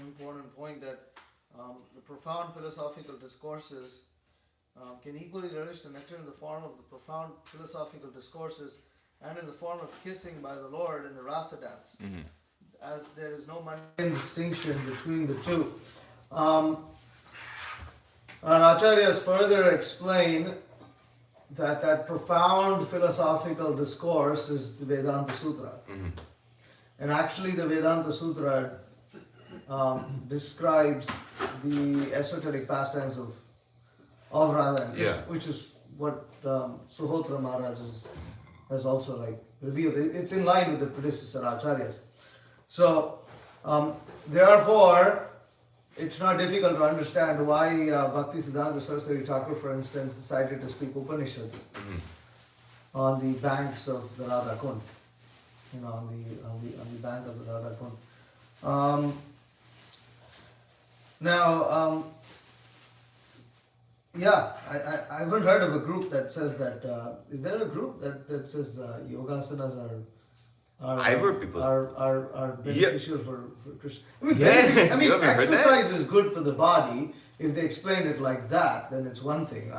important point, that the profound philosophical discourses can equally relish the nectar in the form of the profound philosophical discourses and in the form of kissing by the Lord in the rasa dance, as there is no mundane distinction between the two. Our acharyas further explain that profound philosophical discourse is the Vedanta Sutra. And actually the Vedanta Sutra describes the esoteric pastimes of Radha, which is what Suhotra Maharaj has also revealed. It's in line with the predecessor acharyas. So, therefore, it's not difficult to understand why Bhakti Siddhanta Saraswati Thakur, for instance, decided to speak Upanishads on the banks of the Radha Kund, on the bank of the Radha Kund. I haven't heard of a group that says that. Is there a group that says yogasanas I've heard people are beneficial for Krishna? I mean, You haven't heard that? exercise is good for the body. If they explain it like that, then it's one thing.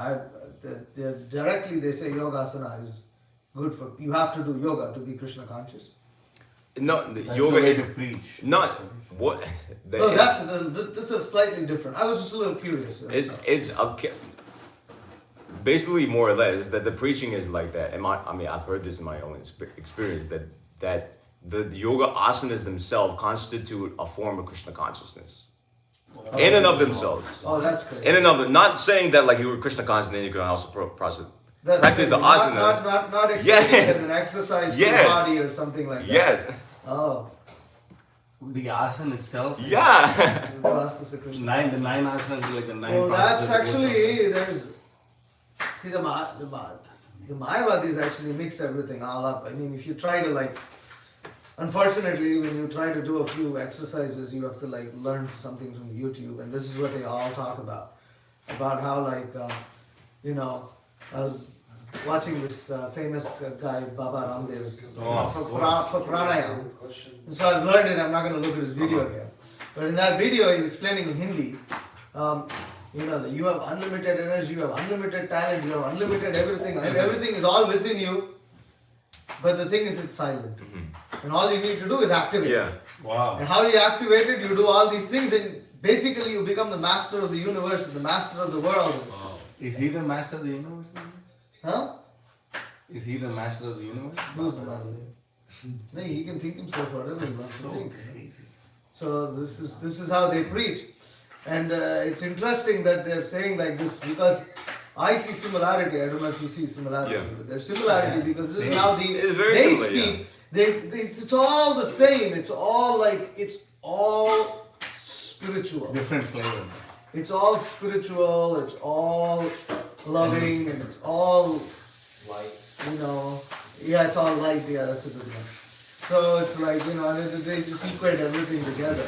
Directly they say yogasana is good for. You have to do yoga to be Krishna conscious. No, the That's yoga the way is to preach. not what. No, that's a slightly different. I was just a little curious. It's basically more or less that the preaching is like that. I've heard this in my own experience that the yoga asanas themselves constitute a form of Krishna consciousness in and of themselves. Oh, that's great. In and of not saying that you were Krishna conscious, then you can also practice the asanas. Not explaining it as an exercise for the body or something like that. Yes. Oh. The asana itself. Yeah. The 9 asanas is like the 9. Well, that's actually there's. See the Mayavadis actually mix everything all up. I mean, if you try to unfortunately, when you try to do a few exercises, you have to learn something from YouTube, and this is what they all talk about how I was watching this famous guy Baba Ramdev for pranayama. And so I've learned it. I'm not going to look at his video again, but in that video he's explaining in Hindi. That you have unlimited energy, you have unlimited talent, you have unlimited everything, and everything is all within you. But the thing is, it's silent. And all you need to do is activate it. Wow. And how do you activate it? You do all these things, and basically you become the master of the universe, and the master of the world. Wow. Is he the master of the universe? Huh? Is he the master of the universe? Who's the master? No, he can think himself whatever he wants to think. Crazy. So this is how they preach. And it's interesting that they're saying like this because I see similarity. I don't know if you see similarity, but there's similarity because this is how they similar, speak. It's all the same. It's all spiritual. Different flavor. It's all spiritual. It's all loving, and it's all Light. it's all light. Yeah, that's a good one. So it's they just equate everything together.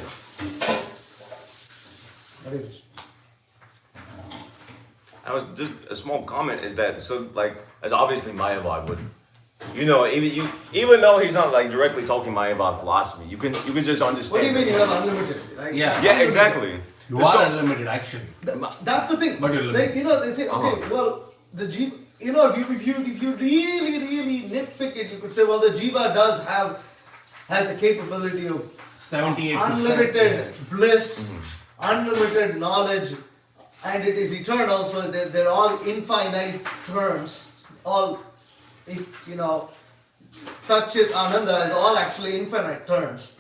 I was just a small comment is that as obviously Mayavad would, even though he's not directly talking Mayavad philosophy, you can just understand. What do you mean you have unlimited? Yeah, exactly. You are unlimited actually. That's the thing. But you're limited. They say well the jiva. If you really nitpick it, you could say well the jiva has the capability of 78%. unlimited bliss, unlimited knowledge, and it is eternal. So they're all infinite terms. All Satchit Ananda is all actually infinite terms.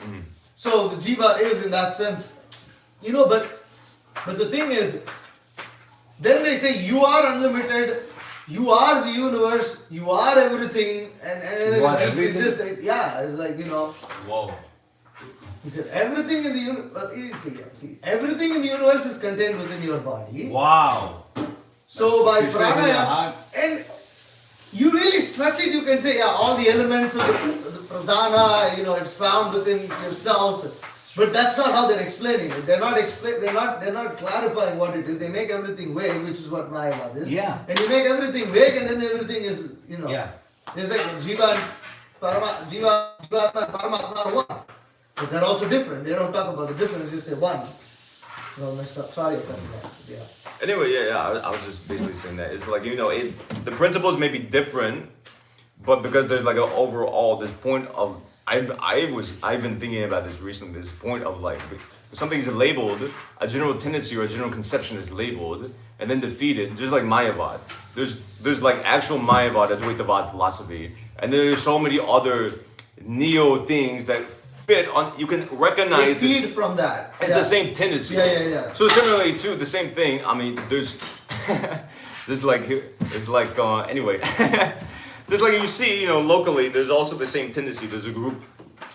So the jiva is in that sense, but the thing is, then they say you are unlimited, you are the universe, you are everything, and You are it's everything? just like, yeah, it's like, Wow. he said, everything in the universe, see, everything in the universe is contained within your body. Wow. So by Krishna is in your pranayama, heart. and you really stretch it, you can say, yeah, all the elements of the pradhana, it's found within yourself. But that's not how they're explaining it. They're not clarifying what it is. They make everything vague, which is what Mayavad is. Yeah. And you make everything vague, and then everything is, Yeah. It's like Jiva and Jivatma and Paramatma are one. But they're also different. They don't talk about the difference, just say one. No, messed up. Sorry about that. Yeah. Anyway, I was just basically saying that it's like the principles may be different, but because there's like an overall this point of I've been thinking about this recently. This point of like something is labeled, a general tendency or a general conception is labeled and then defeated, just like Mayavad. There's like actual Mayavad, Advaitavad philosophy, and then there's so many other neo things that fit on. You can They recognize feed this. from that. It's the same tendency. Yeah. So similarly too, the same thing. I mean, there's just like it's like anyway, just like you see, locally, there's also the same tendency. There's a group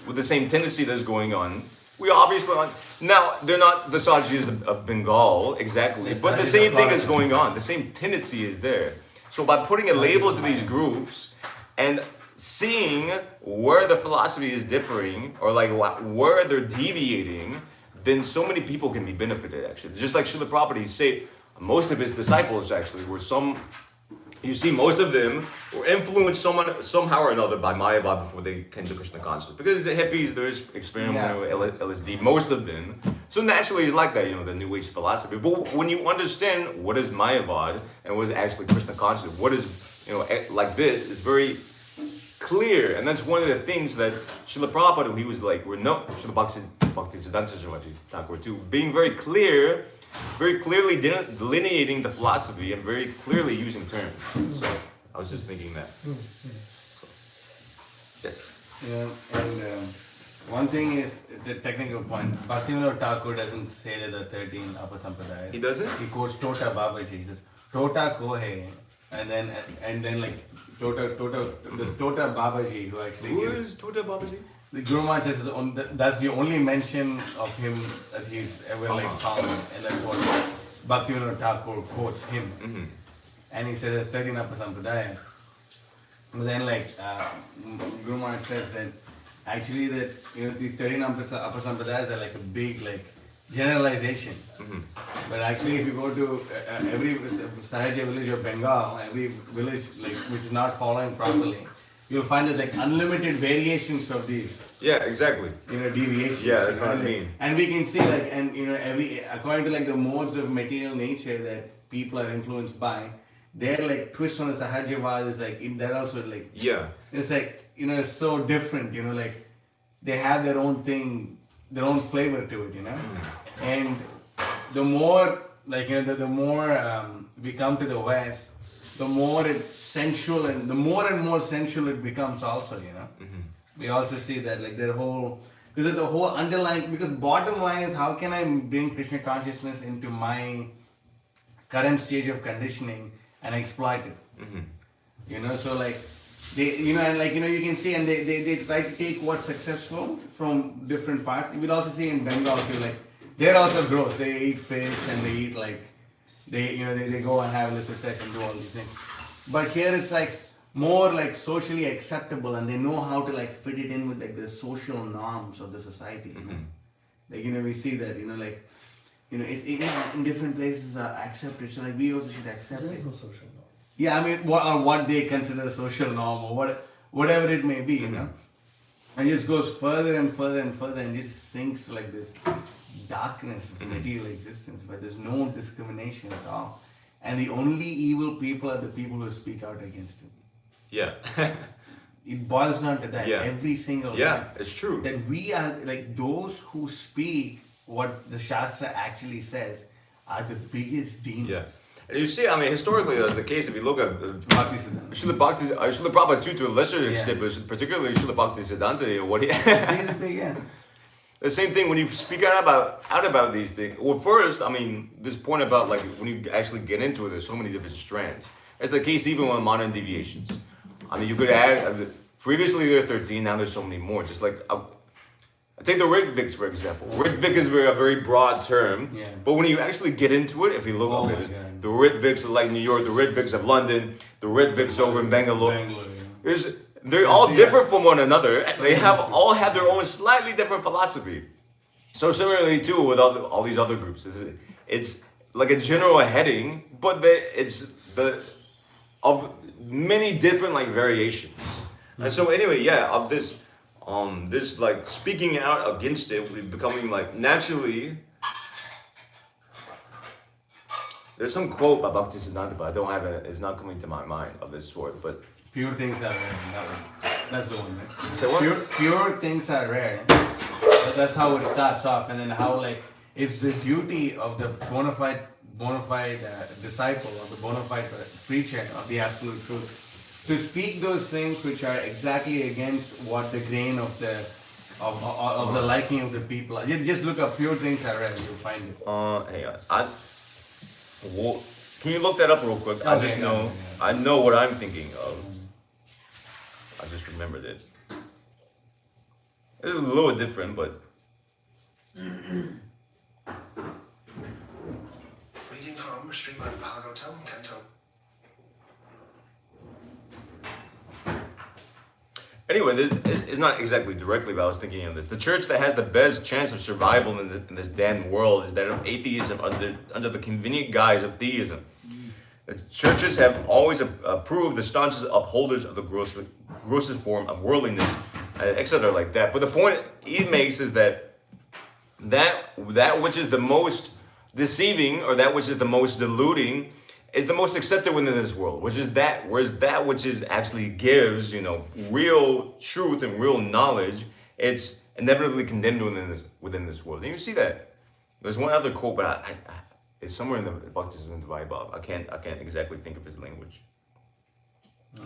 with the same tendency that's going on. We obviously now they're not the Sajis of Bengal exactly, Yes, but the that is same a thing product. is going on. The same tendency is there. So by putting a label to these groups and seeing where the philosophy is differing or like where they're deviating, then so many people can be benefited actually. Just like Srila Prabhupada say, most of his disciples actually were you see most of them were influenced somehow or another by Mayavad before they came to Krishna consciousness. Because the hippies, there's experimental with LSD, most of them. So naturally it's like that, the New Age philosophy. But when you understand what is Mayavad and what is actually Krishna consciousness, what is, like this is very clear, and that's one of the things that Srila Prabhupada, he was like, Srila Bhaktisiddhanta Saraswati Thakur too, being very clearly delineating the philosophy and very clearly using terms. So I was just thinking that. So, yes. Yeah, and one thing is the technical point. Bhaktivinoda Thakur doesn't say that the 13 upper sampradayas. He doesn't? He quotes Tota Babaji. He says Tota Kohe, and then like Tota there's Tota Babaji who actually Who gives. is Tota Babaji? The Guru Maharaj says that's the only mention of him that he's ever found, and that's what Bhaktivinoda Thakur quotes him. Mm-hmm. And he says 13 upper sampradaya. But then Guru Maharaj says that actually that these 13 upper sampradayas are like a big generalization. Mm-hmm. But actually if you go to every Sahaja village of Bengal, every village which is not following properly, you'll find that unlimited variations of these. Yeah, exactly. Deviations. Yeah, that's what I mean. And we can see according to the modes of material nature that people are influenced by, their twist on the Sahajavad is they're also Yeah. it's it's so different, they have their own thing, their own flavor to it, And the more the more we come to the West, the more it's sensual and more sensual it becomes also, We also see that their whole, because the whole underlying, because bottom line is how can I bring Krishna consciousness into my current stage of conditioning and exploit it. So they, you can see, and they try to take what's successful from different parts. You will also see in Bengal too, they're also gross. They eat fish and they eat they go and have illicit sex and do all these things. But here it's more socially acceptable, and they know how to fit it in with the social norms of the society. We see that it's in different places are accepted. So we also should accept There it. is no social norm. Yeah, I mean what they consider social norm or whatever it may be, and it just goes further and further and further and just sinks this darkness of material existence where there's no discrimination at all. And the only evil people are the people who speak out against it. Yeah. It boils down to that every single Yeah, time. it's true. That we are those who speak what the Shastra actually says are the biggest demons. Yeah. And you see, I mean, historically, the case, if you look at Bhaktisiddhanta. Srila Prabhupada too, to a lesser extent, Yeah. but particularly Srila Bhaktisiddhanta, what he Yeah. the same thing when you speak out about these things. Well, first, I mean, this point about when you actually get into it, there's so many different strands. It's the case even with modern deviations. I mean, you could add, previously there were 13, now there's so many more. Just like, take the Ritviks for example. Ritvik is a very broad term, but when you actually get into it, if you look at it, the Ritviks of like New York, the Ritviks of London, the Ritviks over in Bangalore, they're all different from one another. They all have their own slightly different philosophy. So similarly too with all these other groups, it's like a general heading, but it's of many different like variations. And so anyway, of this this like speaking out against it, becoming like naturally. There's some quote by Bhaktisiddhanta, but I don't have it. It's not coming to my mind of this sort. But pure things are rare. That's the one. Right? Say what? Pure things are rare. That's how it starts off, and then how like it's the duty of the bona fide disciple or the bona fide preacher of the absolute truth to speak those things which are exactly against what the grain of the liking of the people are. Just look up pure things are rare, you'll find it. Hang on. Can you look that up real quick? I just know. I know what I'm thinking of. I just remembered it. It's a little different, but. Reading from Srimad Bhagavatam, Canto. Anyway, it's not exactly directly, but I was thinking of this. The church that has the best chance of survival in this damn world is that of atheism under the convenient guise of theism. The churches have always approved the staunchest upholders of the grossest form of worldliness, etc. like that. But the point he makes is that which is the most deceiving or that which is the most deluding is the most accepted within this world, whereas that which is actually gives, real truth and real knowledge, it's inevitably condemned within this world. And you see that. There's one other quote, but it's somewhere in the Bhaktisiddhanta Vaibhav. I can't exactly think of his language. Do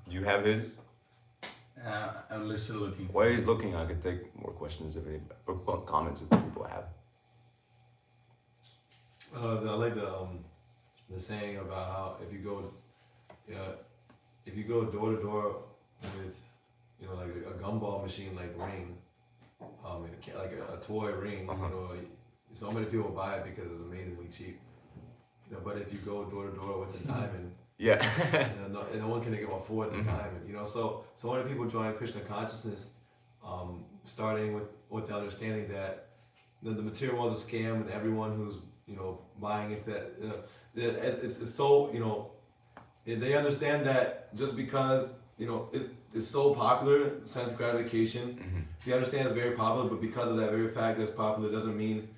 you have his? I'm still looking. While he's looking, I could take more questions or comments if people have. I like the saying about how if you go door to door with like a gumball machine like Ring, like a toy Ring, so many people buy it because it's amazingly cheap. But if you go door to door with a diamond, no one can afford the diamond. So many people join Krishna consciousness, starting with the understanding that the material world is a scam, and everyone who's buying into that. It's so they understand that just because it's so popular, sense gratification. They understand it's very popular, but because of that very fact that it's popular doesn't mean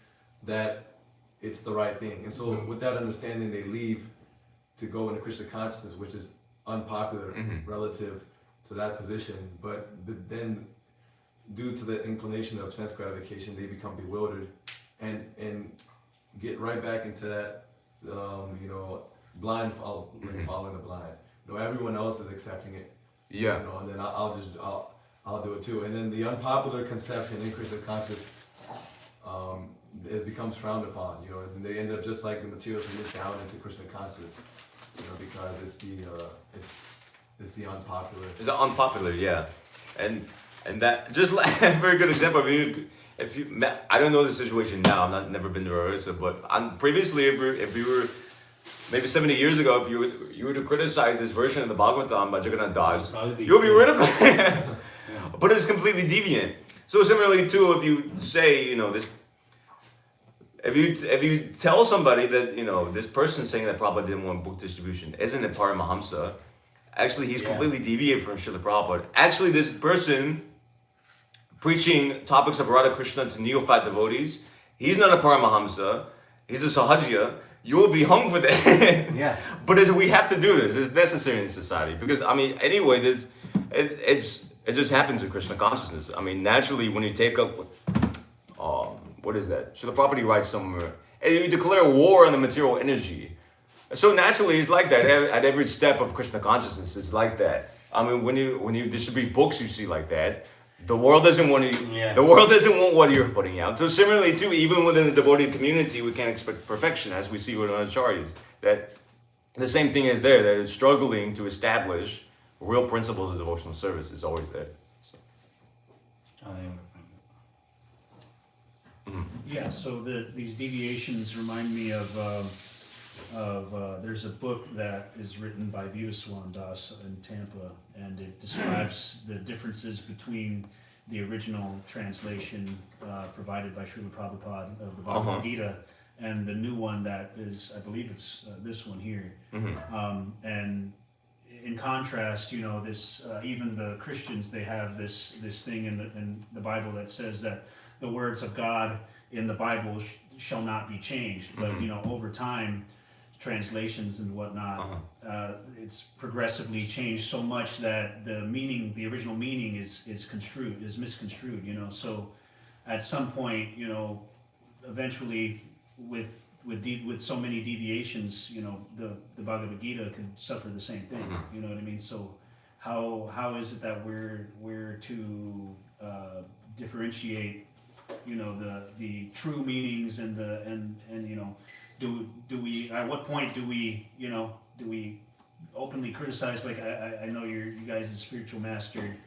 that it's the right thing. And so with that understanding, they leave to go into Krishna consciousness, which is unpopular relative to that position. But then, due to the inclination of sense gratification, they become bewildered and get right back into that. Blind following the blind. Everyone else is accepting it. And then I'll do it too. And then the unpopular conception in Krishna consciousness, it becomes frowned upon. And they end up just like the materials who look down into Krishna consciousness. Because it's the unpopular. It's the unpopular, and that just like a very good example. If you, I don't know the situation now. I've never been to Orissa, but previously, if you were maybe 70 years ago, if you were to criticize this version of the Bhagavatam by Jagannath Das, you'll be ridiculed. But it's completely deviant. So similarly too, if you say this, if you tell somebody that this person saying that Prabhupada didn't want book distribution isn't a Paramahamsa, actually he's completely deviated from Srila Prabhupada. Actually, this person preaching topics of Radha Krishna to neophyte devotees, he's not a Paramahamsa, he's a Sahajya. You'll be hung for that. But we have to do this. It's necessary in society because anyway, it just happens in Krishna consciousness. Naturally, when you take up, what is that? Srila Prabhupada writes somewhere, and you declare war on the material energy. So naturally, it's like that at every step of Krishna consciousness. It's like that. When you distribute books, you see like that. The world doesn't want The world doesn't want what you're putting out. So similarly, too, even within the devotee community, we can't expect perfection, as we see with acharyas. That the same thing is there. They're struggling to establish real principles of devotional service. Is always there. So. Yeah, so these deviations remind me of there's a book that is written by Vivaswan Das in Tampa, and it describes the differences between the original translation provided by Srila Prabhupada of the Bhagavad Gita and the new one that is, I believe it's this one here. And in contrast, you know, this even the Christians, they have this thing in the Bible that says that the words of God in the Bible shall not be changed, but you know, over time, translations and whatnot, it's progressively changed so much that the meaning, the original meaning, is misconstrued. You know, so at some point, you know, eventually, with so many deviations, you know, the Bhagavad Gita could suffer the same thing. You know what I mean? So how is it that we're to differentiate, you know, the true meanings and you know, do we, at what point do we, you know, openly criticize? Like I know you guys' spiritual master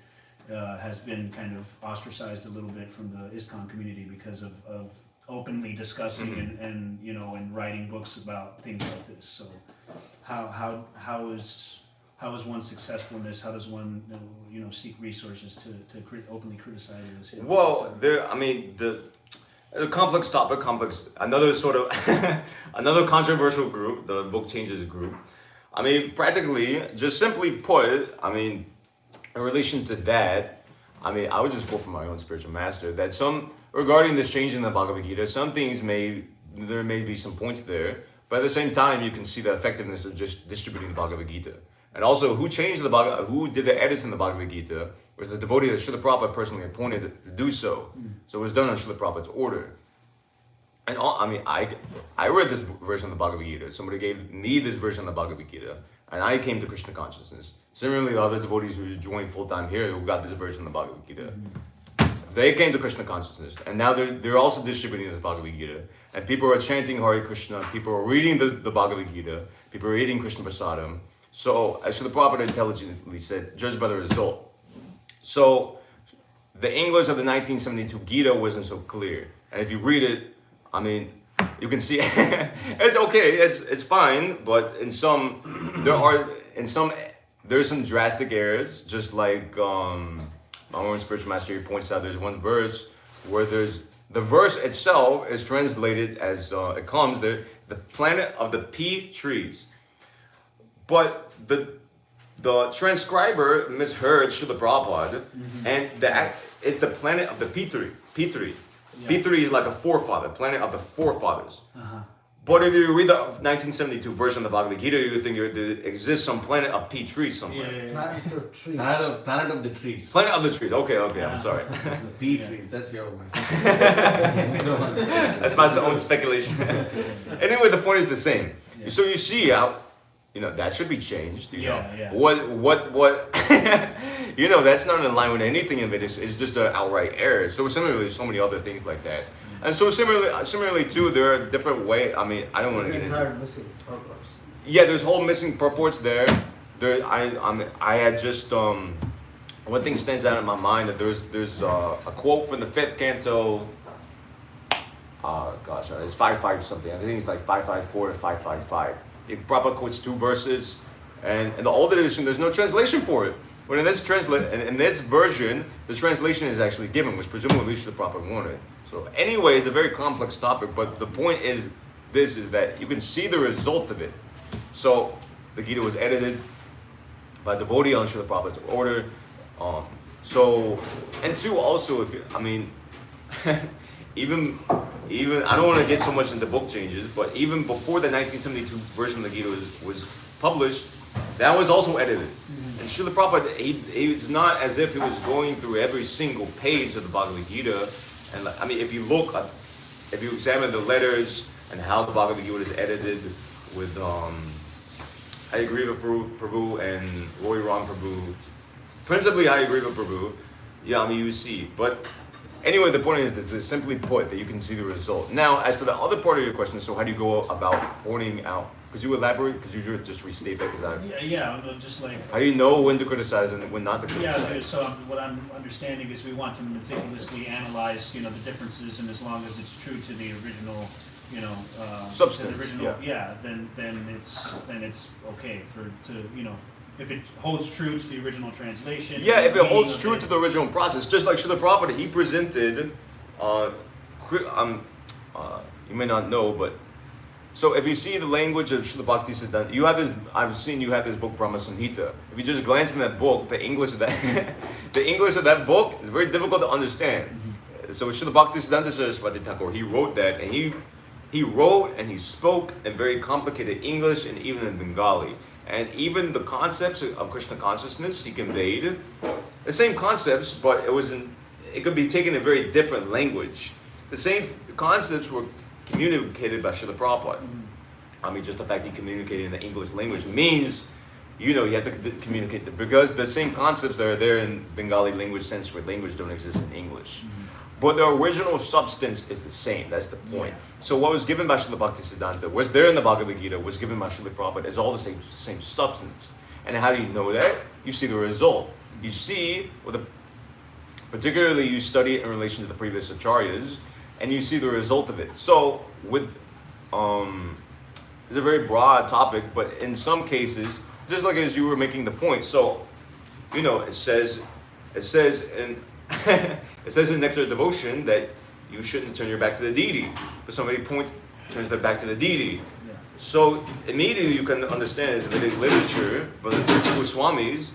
has been kind of ostracized a little bit from the ISKCON community because of openly discussing and you know, and writing books about things like this. So how is one successful in this? How does one, you know, seek resources to openly criticize this? You know? Well, the complex topic, another sort of another controversial group, the book changes group. I mean, practically, just simply put, I mean, in relation to that, I mean, I would just quote from my own spiritual master that regarding this change in the Bhagavad Gita, some things there may be some points there, but at the same time, you can see the effectiveness of just distributing the Bhagavad Gita. And also, who did the edits in the Bhagavad Gita was the devotee that Srila Prabhupada personally appointed to do so. So it was done on Srila Prabhupada's order. And I read this version of the Bhagavad Gita. Somebody gave me this version of the Bhagavad Gita, and I came to Krishna consciousness. Similarly, the other devotees who joined full-time here who got this version of the Bhagavad Gita, they came to Krishna consciousness, and now they're also distributing this Bhagavad Gita. And people are chanting Hare Krishna, people are reading the Bhagavad Gita, people are eating Krishna Prasadam. So, as Srila Prabhupada intelligently said, judge by the result. So, the English of the 1972 Gita wasn't so clear. And if you read it, I mean, you can see it's okay, it's fine, but there's some drastic errors, just like my own spiritual master here points out. There's one verse where the verse itself is translated as it comes the planet of the pea trees. But the transcriber misheard Srila Prabhupada, and it's the planet of the P3. P3 is like a forefather, planet of the forefathers. But if you read the 1972 version of the Bhagavad Gita, you would think there exists some planet of P3 somewhere. Planet of trees. Planet of the trees. Planet of the trees. Okay, I'm sorry. The pea trees. That's your one. That's my own speculation. Anyway, the point is the same. So you see how, you know, that should be changed. You know, what you know, that's not in line with anything of it. It's just an outright error. So similarly, so many other things like that. And so similarly too, there are different ways. I mean, I don't want to get into. Missing purpose. Yeah, there's whole missing purports there. I had just one thing stands out in my mind that there's a quote from the 5th canto. It's 5.5 something. I think it's like 5.5.4 to 5.5.5. Prabhupada quotes 2 verses, and in the old edition, there's no translation for it. But in this version, the translation is actually given, which presumably Srila Prabhupada wanted. So anyway, it's a very complex topic, but the point is that you can see the result of it. So the Gita was edited by a devotee on Srila Prabhupada's order. And two, also, even I don't want to get so much into book changes, but even before the 1972 version of the Gita was published, that was also edited. And Srila Prabhupada, it's not as if he was going through every single page of the Bhagavad Gita. And I mean, if you examine the letters and how the Bhagavad Gita is edited with Hayagriva Prabhu and Roy Ram Prabhu, principally Hayagriva Prabhu, yeah, I mean, you see. But anyway, the point is this, simply put, that you can see the result. Now, as to the other part of your question, so how do you go about pointing out Could you elaborate? Could you just restate that? Because Just like how do you know when to criticize and when not to criticize? yeah. So what I'm understanding is we want to meticulously analyze, the differences, and as long as it's true to the original, Substance, the original, then it's okay if it holds true to the original translation. Yeah, if it meaning holds of true to the original process, just like Srila Prabhupada, he presented, you may not know, but so if you see the language of Srila Bhakti Siddhanta, I've seen you have this book Brahma Samhita. If you just glance in that book, the English of that the English of that book is very difficult to understand. So Srila Bhakti Siddhanta Saraswati Thakur, he wrote that, and he wrote and he spoke in very complicated English and even in Bengali. And even the concepts of Krishna consciousness he conveyed, the same concepts, but it could be taken in a very different language. The same concepts were communicated by Srila Prabhupada. I mean, just the fact he communicated in the English language means, you have to communicate because the same concepts that are there in Bengali language, Sanskrit language don't exist in English. But the original substance is the same. That's the point. Yeah. So what was given by Srila Bhakti Siddhanta, was there in the Bhagavad Gita, was given by Srila Prabhupada, is all the same substance. And how do you know that? You see the result. You see, particularly you study it in relation to the previous acharyas, and you see the result of it. So it's a very broad topic, but in some cases, just like as you were making the point, so, it says in it says in Nectar Devotion that you shouldn't turn your back to the deity, but somebody turns their back to the deity. Yeah. So immediately you can understand in Vedic literature, but the Goswamis,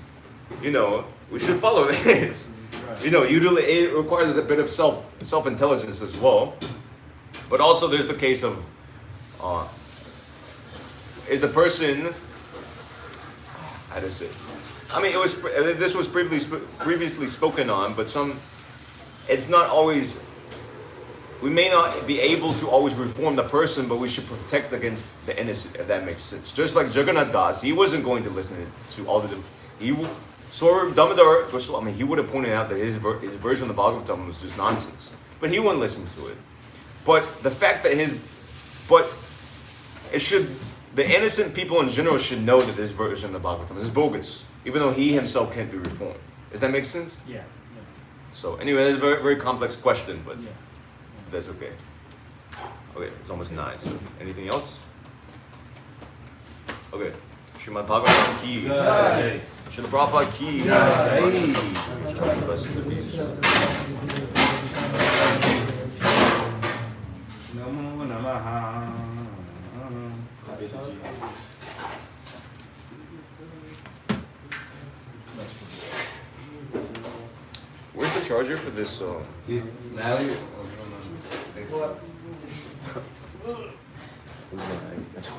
we should follow this. Right. It requires a bit of self-intelligence as well. But also there's the case of is the person, how to say, I mean, this was previously spoken on, but it's not always, we may not be able to always reform the person, but we should protect against the innocent, if that makes sense. Just like Jagannath Das, he wasn't going to listen to all the, Damodar Goswami, he would have pointed out that his version of the Bhagavatam was just nonsense, but he wouldn't listen to it. But the fact that the innocent people in general should know that this version of the Bhagavatam is bogus, even though he himself can't be reformed. Does that make sense? Yeah. So anyway, that's a very, very complex question, but that's okay. Okay, it's almost 9, so anything else? Okay. Srimad Bhagavatam ki jai. Srila Prabhupada ki jai. Namo Namaha. Where's the charger for this? He's Natalie. What? This is my extension.